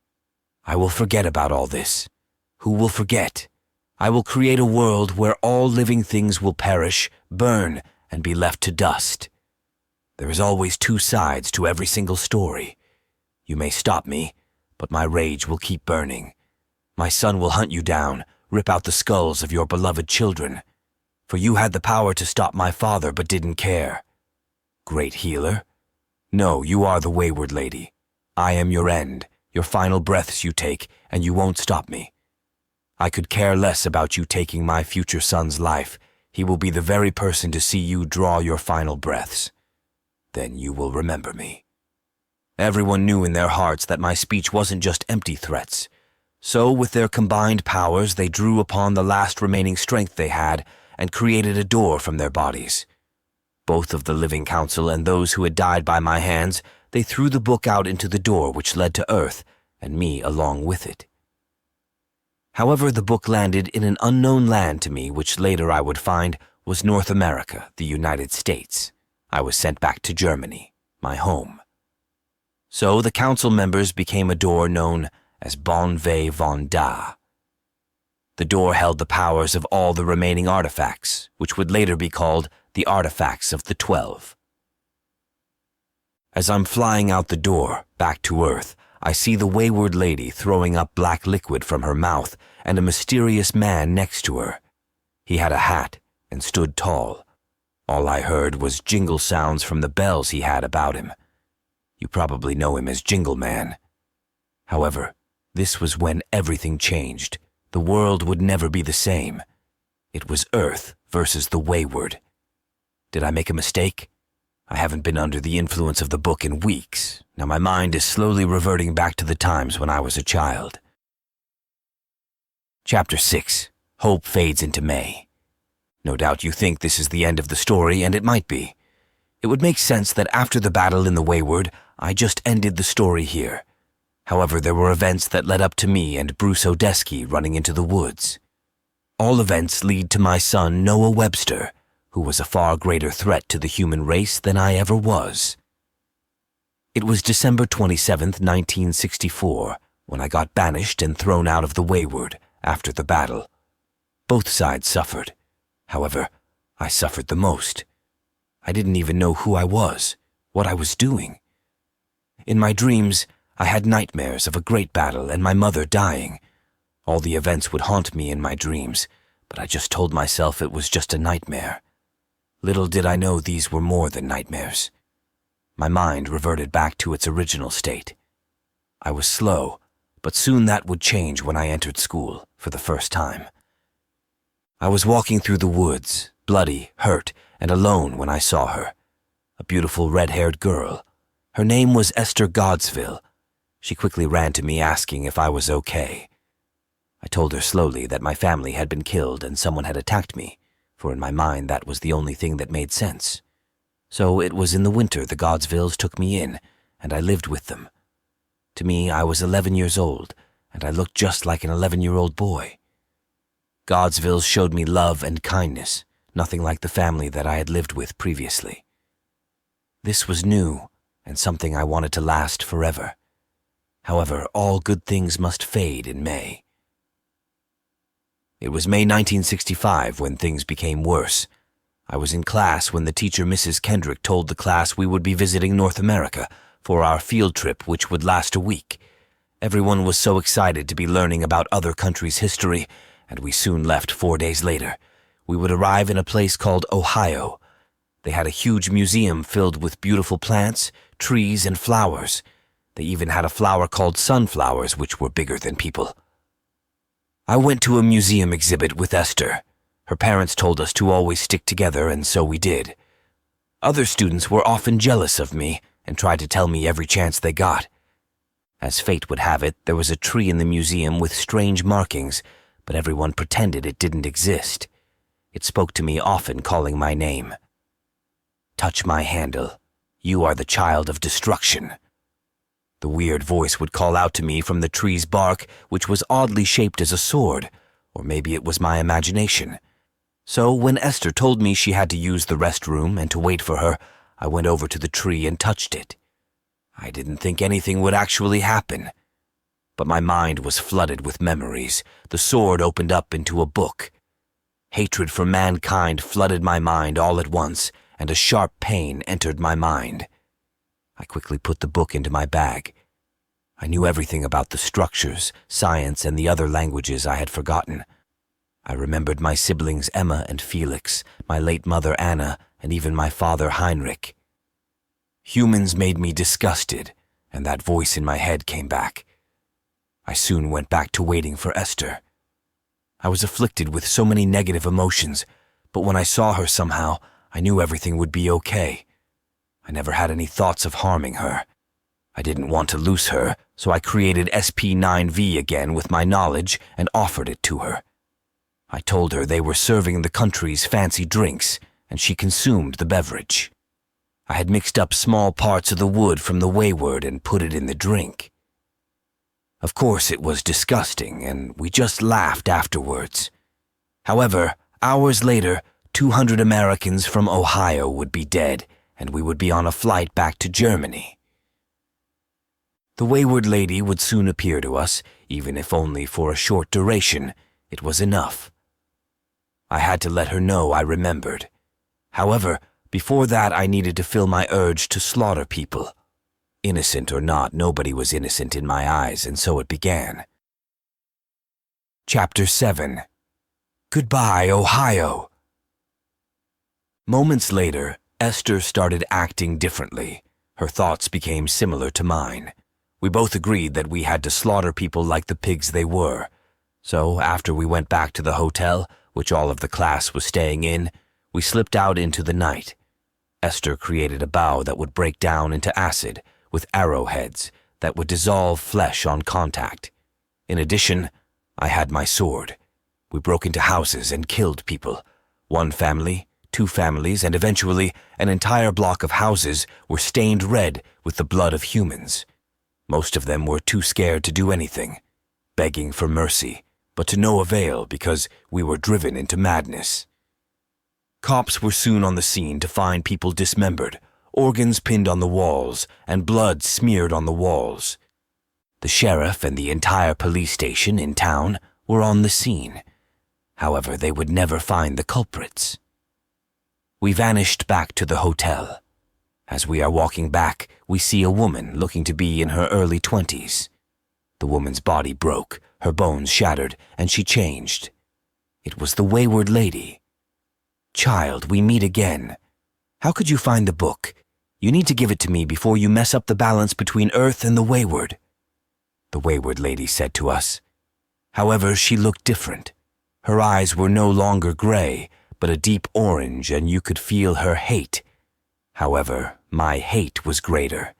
I will forget about all this. Who will forget? I will create a world where all living things will perish, burn, and be left to dust. There is always 2 sides to every single story. You may stop me, but my rage will keep burning. My son will hunt you down, rip out the skulls of your beloved children. For you had the power to stop my father but didn't care. Great healer? No, you are the Wayward Lady. I am your end, your final breaths you take, and you won't stop me. I could care less about you taking my future son's life. He will be the very person to see you draw your final breaths. Then you will remember me. Everyone knew in their hearts that my speech wasn't just empty threats. So, with their combined powers, they drew upon the last remaining strength they had and created a door from their bodies. Both of the living council and those who had died by my hands, they threw the book out into the door which led to Earth, and me along with it. However, the book landed in an unknown land to me, which later I would find was North America, the United States. I was sent back to Germany, my home. So the council members became a door known as Bonve von Da. The door held the powers of all the remaining artifacts, which would later be called the Artifacts of the 12. As I'm flying out the door, back to Earth, I see the Wayward Lady throwing up black liquid from her mouth and a mysterious man next to her. He had a hat and stood tall. All I heard was jingle sounds from the bells he had about him. You probably know him as Jingle Man. However, this was when everything changed. The world would never be the same. It was Earth versus the Wayward. Did I make a mistake? I haven't been under the influence of the book in weeks. Now my mind is slowly reverting back to the times when I was a child. Chapter 6. Hope Fades into May. No doubt you think this is the end of the story, and it might be. It would make sense that after the battle in the Wayward, I just ended the story here. However, there were events that led up to me and Bruce O'Deski running into the woods. All events lead to my son, Noah Webster, who was a far greater threat to the human race than I ever was. It was December 27th, 1964, when I got banished and thrown out of the Wayward after the battle. Both sides suffered. However, I suffered the most. I didn't even know who I was, what I was doing. In my dreams, I had nightmares of a great battle and my mother dying. All the events would haunt me in my dreams, but I just told myself it was just a nightmare. Little did I know these were more than nightmares. My mind reverted back to its original state. I was slow, but soon that would change when I entered school for the first time. I was walking through the woods, bloody, hurt, and alone when I saw her. A beautiful red-haired girl. Her name was Esther Godsville. She quickly ran to me asking if I was okay. I told her slowly that my family had been killed and someone had attacked me, for in my mind that was the only thing that made sense. So it was in the winter the Godsvilles took me in, and I lived with them. To me, I was 11 years old, and I looked just like an 11-year-old boy. Godsvilles showed me love and kindness, nothing like the family that I had lived with previously. This was new, and something I wanted to last forever. However, all good things must fade in May. It was May 1965 when things became worse. I was in class when the teacher, Mrs. Kendrick, told the class we would be visiting North America for our field trip, which would last a week. Everyone was so excited to be learning about other countries' history, and we soon left 4 days later. We would arrive in a place called Ohio. They had a huge museum filled with beautiful plants, trees, and flowers. They even had a flower called sunflowers, which were bigger than people. I went to a museum exhibit with Esther. Her parents told us to always stick together, and so we did. Other students were often jealous of me and tried to tell me every chance they got. As fate would have it, there was a tree in the museum with strange markings, but everyone pretended it didn't exist. It spoke to me often, calling my name. "Touch my handle. You are the child of destruction." The weird voice would call out to me from the tree's bark, which was oddly shaped as a sword, or maybe it was my imagination. So when Esther told me she had to use the restroom and to wait for her, I went over to the tree and touched it. I didn't think anything would actually happen. But my mind was flooded with memories. The sword opened up into a book. Hatred for mankind flooded my mind all at once, and a sharp pain entered my mind. I quickly put the book into my bag. I knew everything about the structures, science, and the other languages I had forgotten. I remembered my siblings Emma and Felix, my late mother Anna, and even my father Heinrich. Humans made me disgusted, and that voice in my head came back. I soon went back to waiting for Esther. I was afflicted with so many negative emotions, but when I saw her somehow, I knew everything would be okay. I never had any thoughts of harming her. I didn't want to lose her, so I created SP9V again with my knowledge and offered it to her. I told her they were serving the country's fancy drinks, and she consumed the beverage. I had mixed up small parts of the wood from the Wayward and put it in the drink. Of course, it was disgusting, and we just laughed afterwards. However, hours later, 200 Americans from Ohio would be dead, and we would be on a flight back to Germany. The Wayward Lady would soon appear to us, even if only for a short duration. It was enough. I had to let her know I remembered. However, before that I needed to fill my urge to slaughter people. Innocent or not, nobody was innocent in my eyes, and so it began. Chapter 7. Goodbye, Ohio. Moments later, Esther started acting differently. Her thoughts became similar to mine. We both agreed that we had to slaughter people like the pigs they were. So after we went back to the hotel, which all of the class was staying in, we slipped out into the night. Esther created a bow that would break down into acid, with arrowheads that would dissolve flesh on contact. In addition, I had my sword. We broke into houses and killed people. One family, 2 families, and eventually an entire block of houses were stained red with the blood of humans. Most of them were too scared to do anything, begging for mercy, but to no avail because we were driven into madness. Cops were soon on the scene to find people dismembered, organs pinned on the walls, and blood smeared on the walls. The sheriff and the entire police station in town were on the scene. However, they would never find the culprits. We vanished back to the hotel. As we are walking back, we see a woman looking to be in her early 20s. The woman's body broke, her bones shattered, and she changed. It was the Wayward Lady. "Child, we meet again. How could you find the book? You need to give it to me before you mess up the balance between Earth and the Wayward," the Wayward Lady said to us. However, she looked different. Her eyes were no longer gray, but a deep orange, and you could feel her hate. However, my hate was greater.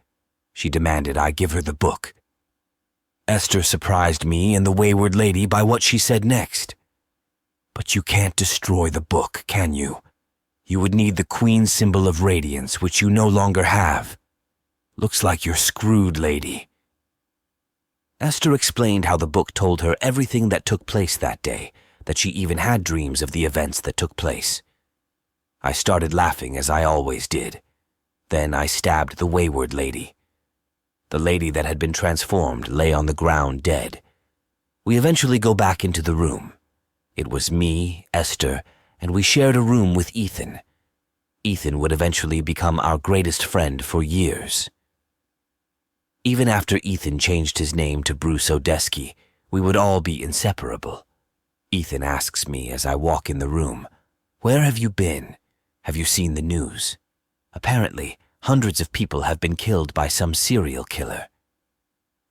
She demanded I give her the book. Esther surprised me and the Wayward Lady by what she said next. "But you can't destroy the book, can you? You would need the Queen's symbol of radiance, which you no longer have. Looks like you're screwed, lady." Esther explained how the book told her everything that took place that day, that she even had dreams of the events that took place. I started laughing, as I always did. Then I stabbed the Wayward Lady. The lady that had been transformed lay on the ground dead. We eventually go back into the room. It was me, Esther, and we shared a room with Ethan. Ethan would eventually become our greatest friend for years. Even after Ethan changed his name to Bruce O'Deski, we would all be inseparable. Ethan asks me as I walk in the room, "Where have you been? Have you seen the news? Apparently, hundreds of people have been killed by some serial killer."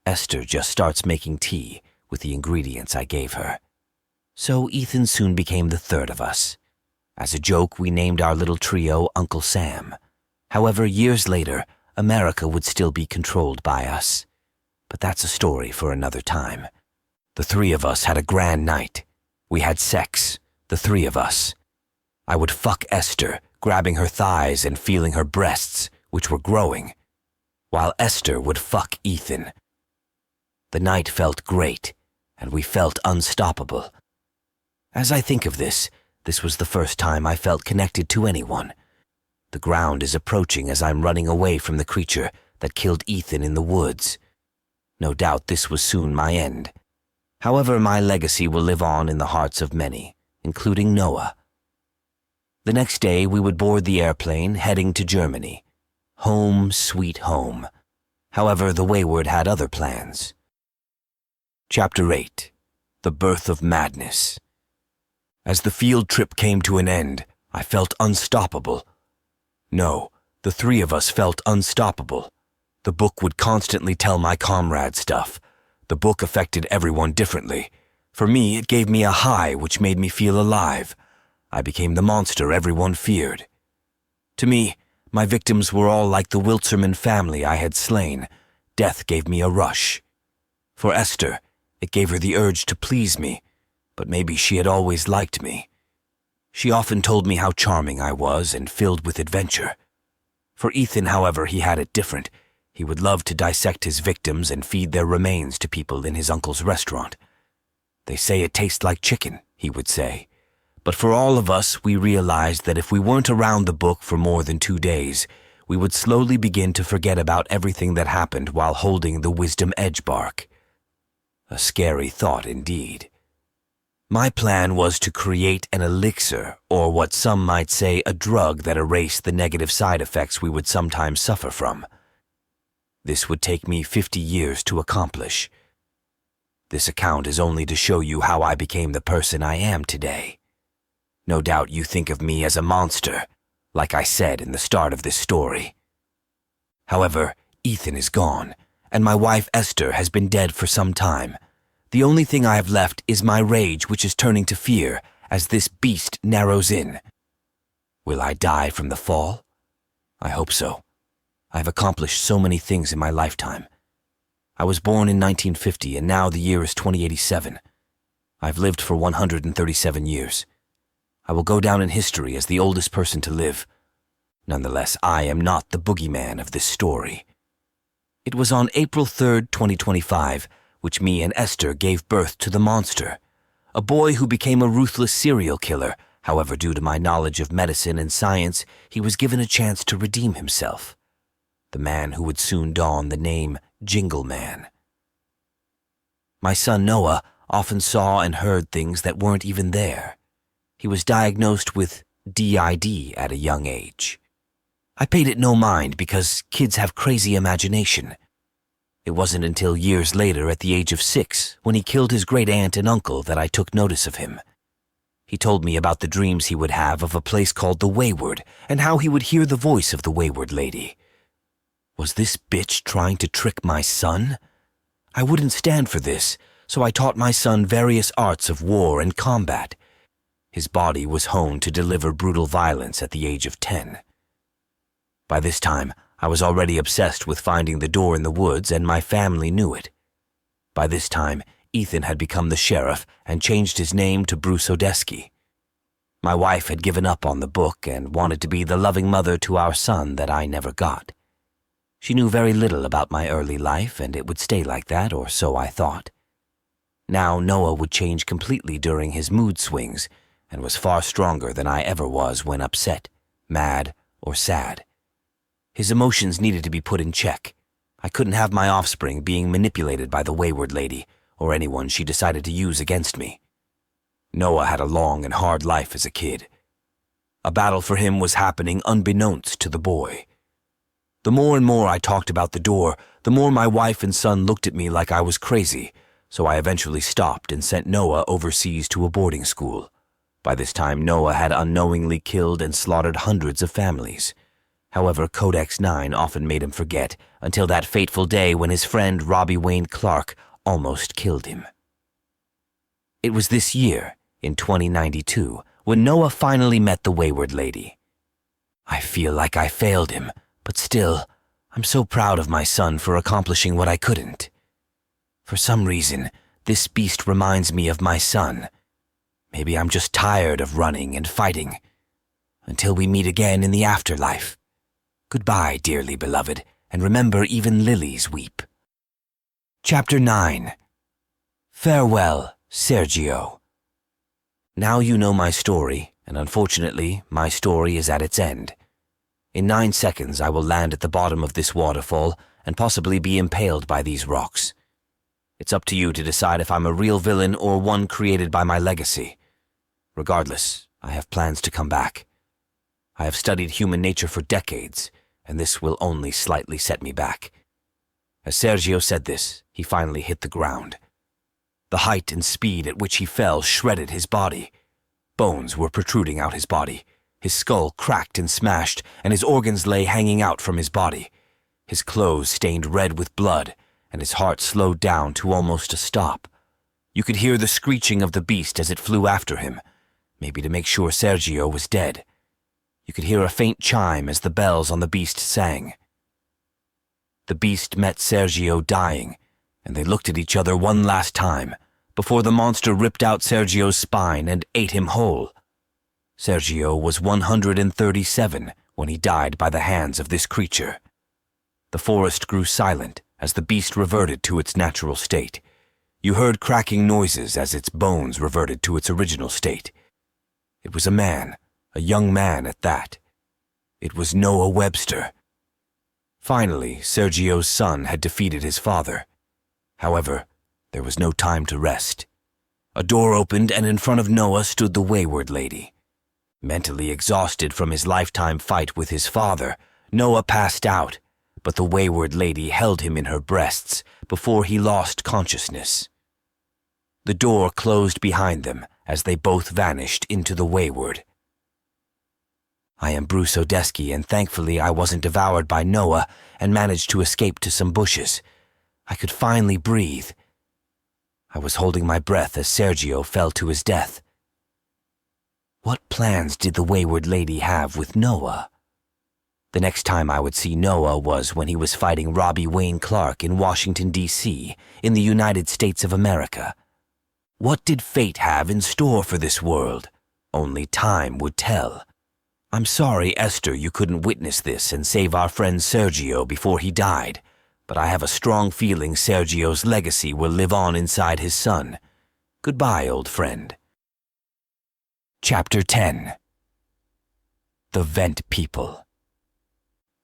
Esther just starts making tea with the ingredients I gave her. So Ethan soon became the third of us. As a joke, we named our little trio Uncle Sam. However, years later, America would still be controlled by us. But that's a story for another time. The three of us had a grand night. We had sex, the three of us. I would fuck Esther, grabbing her thighs and feeling her breasts, which were growing, while Esther would fuck Ethan. The night felt great, and we felt unstoppable. As I think of this was the first time I felt connected to anyone. The ground is approaching as I'm running away from the creature that killed Ethan in the woods. No doubt this was soon my end. However, my legacy will live on in the hearts of many, including Noah. The next day, we would board the airplane heading to Germany. Home, sweet home. However, the Wayward had other plans. Chapter 8. The Birth of Madness. As the field trip came to an end, I felt unstoppable. No, the three of us felt unstoppable. The book would constantly tell my comrade stuff. The book affected everyone differently. For me, it gave me a high which made me feel alive. I became the monster everyone feared. To me, my victims were all like the Wiltzerman family I had slain. Death gave me a rush. For Esther, it gave her the urge to please me, but maybe she had always liked me. She often told me how charming I was and filled with adventure. For Ethan, however, he had it different. He would love to dissect his victims and feed their remains to people in his uncle's restaurant. "They say it tastes like chicken," he would say. But for all of us, we realized that if we weren't around the book for more than 2 days, we would slowly begin to forget about everything that happened while holding the Wisdom Edge bark. A scary thought indeed. My plan was to create an elixir, or what some might say a drug that erased the negative side effects we would sometimes suffer from. This would take me 50 years to accomplish. This account is only to show you how I became the person I am today. No doubt you think of me as a monster, like I said in the start of this story. However, Ethan is gone, and my wife Esther has been dead for some time. The only thing I have left is my rage, which is turning to fear as this beast narrows in. Will I die from the fall? I hope so. I have accomplished so many things in my lifetime. I was born in 1950, and now the year is 2087. I've lived for 137 years. I will go down in history as the oldest person to live. Nonetheless, I am not the boogeyman of this story. It was on April 3rd, 2025, which me and Esther gave birth to the monster, a boy who became a ruthless serial killer. However, due to my knowledge of medicine and science, he was given a chance to redeem himself. The man who would soon don the name Jingle Man. My son Noah often saw and heard things that weren't even there. He was diagnosed with DID at a young age. I paid it no mind because kids have crazy imagination. It wasn't until years later, at the age of 6, when he killed his great-aunt and uncle, that I took notice of him. He told me about the dreams he would have of a place called the Wayward, and how he would hear the voice of the Wayward Lady. Was this bitch trying to trick my son? I wouldn't stand for this, so I taught my son various arts of war and combat. His body was honed to deliver brutal violence at the age of 10. By this time, I was already obsessed with finding the door in the woods, and my family knew it. By this time, Ethan had become the sheriff and changed his name to Bruce O'Deski. My wife had given up on the book and wanted to be the loving mother to our son that I never got. She knew very little about my early life, and it would stay like that, or so I thought. Now Noah would change completely during his mood swings, and was far stronger than I ever was when upset, mad, or sad. His emotions needed to be put in check. I couldn't have my offspring being manipulated by the Wayward Lady, or anyone she decided to use against me. Noah had a long and hard life as a kid. A battle for him was happening unbeknownst to the boy. The more and more I talked about the door, the more my wife and son looked at me like I was crazy, so I eventually stopped and sent Noah overseas to a boarding school. By this time, Noah had unknowingly killed and slaughtered hundreds of families. However, Codex 9 often made him forget until that fateful day when his friend Robbie Wayne Clark almost killed him. It was this year, in 2092, when Noah finally met the Wayward Lady. I feel like I failed him, but still, I'm so proud of my son for accomplishing what I couldn't. For some reason, this beast reminds me of my son. Maybe I'm just tired of running and fighting. Until we meet again in the afterlife. Goodbye, dearly beloved, and remember even lilies weep. Chapter 9. Farewell, Sergio. Now you know my story, and unfortunately, my story is at its end. In 9 seconds, I will land at the bottom of this waterfall and possibly be impaled by these rocks. It's up to you to decide if I'm a real villain or one created by my legacy. Regardless, I have plans to come back. I have studied human nature for decades, and this will only slightly set me back. As Sergio said this, he finally hit the ground. The height and speed at which he fell shredded his body. Bones were protruding out his body. His skull cracked and smashed, and his organs lay hanging out from his body. His clothes stained red with blood, and his heart slowed down to almost a stop. You could hear the screeching of the beast as it flew after him, maybe to make sure Sergio was dead. You could hear a faint chime as the bells on the beast sang. The beast met Sergio dying, and they looked at each other one last time, before the monster ripped out Sergio's spine and ate him whole. Sergio was 137 when he died by the hands of this creature. The forest grew silent as the beast reverted to its natural state. You heard cracking noises as its bones reverted to its original state. It was a man, a young man at that. It was Noah Webster. Finally, Sergio's son had defeated his father. However, there was no time to rest. A door opened, and in front of Noah stood the Wayward Lady. Mentally exhausted from his lifetime fight with his father, Noah passed out, but the Wayward Lady held him in her breasts before he lost consciousness. The door closed behind them as they both vanished into the Wayward. I am Bruce O'Deski, and thankfully I wasn't devoured by Noah and managed to escape to some bushes. I could finally breathe. I was holding my breath as Sergio fell to his death. What plans did the Wayward Lady have with Noah? The next time I would see Noah was when he was fighting Robbie Wayne Clark in Washington, D.C., in the United States of America. What did fate have in store for this world? Only time would tell. I'm sorry, Esther, you couldn't witness this and save our friend Sergio before he died, but I have a strong feeling Sergio's legacy will live on inside his son. Goodbye, old friend. Chapter 10. The Vent People.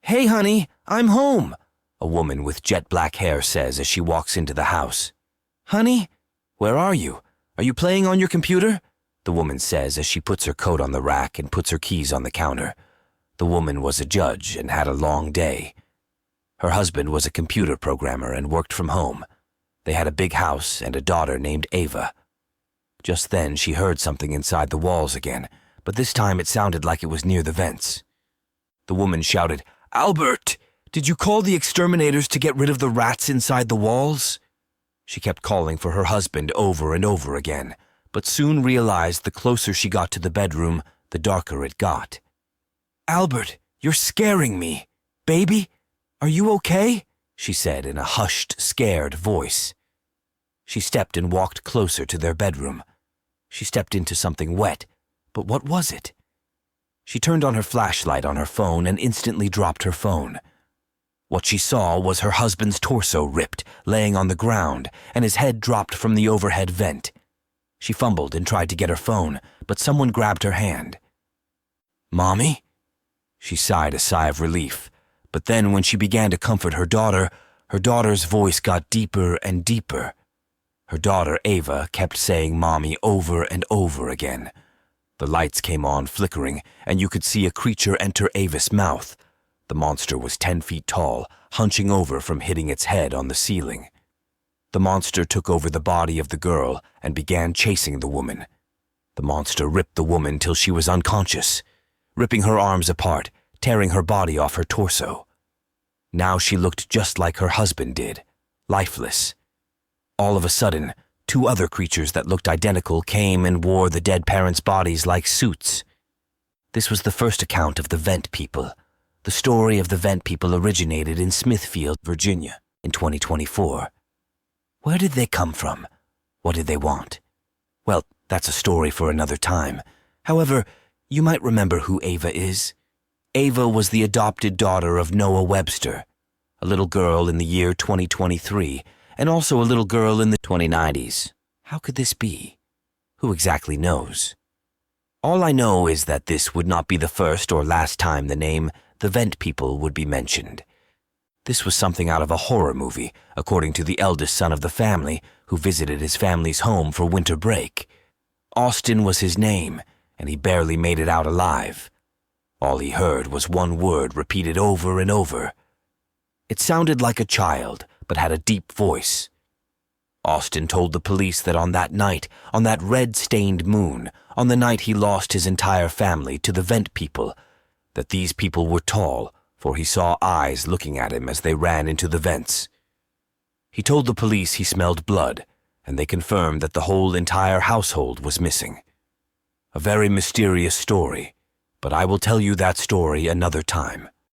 Hey, honey, I'm home, a woman with jet black hair says as she walks into the house. Honey, where are you? Are you playing on your computer? The woman says as she puts her coat on the rack and puts her keys on the counter. The woman was a judge and had a long day. Her husband was a computer programmer and worked from home. They had a big house and a daughter named Ava. Just then she heard something inside the walls again, but this time it sounded like it was near the vents. The woman shouted, "Albert, Did you call the exterminators to get rid of the rats inside the walls?" She kept calling for her husband over and over again, but soon realized the closer she got to the bedroom, the darker it got. "Albert, you're scaring me. Baby, are you okay?" she said in a hushed, scared voice. She stepped and walked closer to their bedroom. She stepped into something wet, but what was it? She turned on her flashlight on her phone and instantly dropped her phone. What she saw was her husband's torso ripped, laying on the ground, and his head dropped from the overhead vent. She fumbled and tried to get her phone, but someone grabbed her hand. "Mommy?" She sighed a sigh of relief, but then when she began to comfort her daughter's voice got deeper and deeper. Her daughter, Ava, kept saying "Mommy" over and over again. The lights came on flickering, and you could see a creature enter Ava's mouth. The monster was 10 feet tall, hunching over from hitting its head on the ceiling. The monster took over the body of the girl and began chasing the woman. The monster ripped the woman till she was unconscious, ripping her arms apart, tearing her body off her torso. Now she looked just like her husband did, lifeless. All of a sudden, 2 other creatures that looked identical came and wore the dead parents' bodies like suits. This was the first account of the Vent People. The story of the Vent People originated in Smithfield, Virginia, in 2024. Where did they come from? What did they want? Well, that's a story for another time. However, you might remember who Ava is. Ava was the adopted daughter of Noah Webster, a little girl in the year 2023, and also a little girl in the 2090s. How could this be? Who exactly knows? All I know is that this would not be the first or last time the name The Vent People would be mentioned. This was something out of a horror movie, according to the eldest son of the family, who visited his family's home for winter break. Austin was his name, and he barely made it out alive. All he heard was one word repeated over and over. It sounded like a child, but had a deep voice. Austin told the police that on that night, on that red-stained moon, on the night he lost his entire family to the Vent People, that these people were tall, for he saw eyes looking at him as they ran into the vents. He told the police he smelled blood, and they confirmed that the whole entire household was missing. A very mysterious story, but I will tell you that story another time.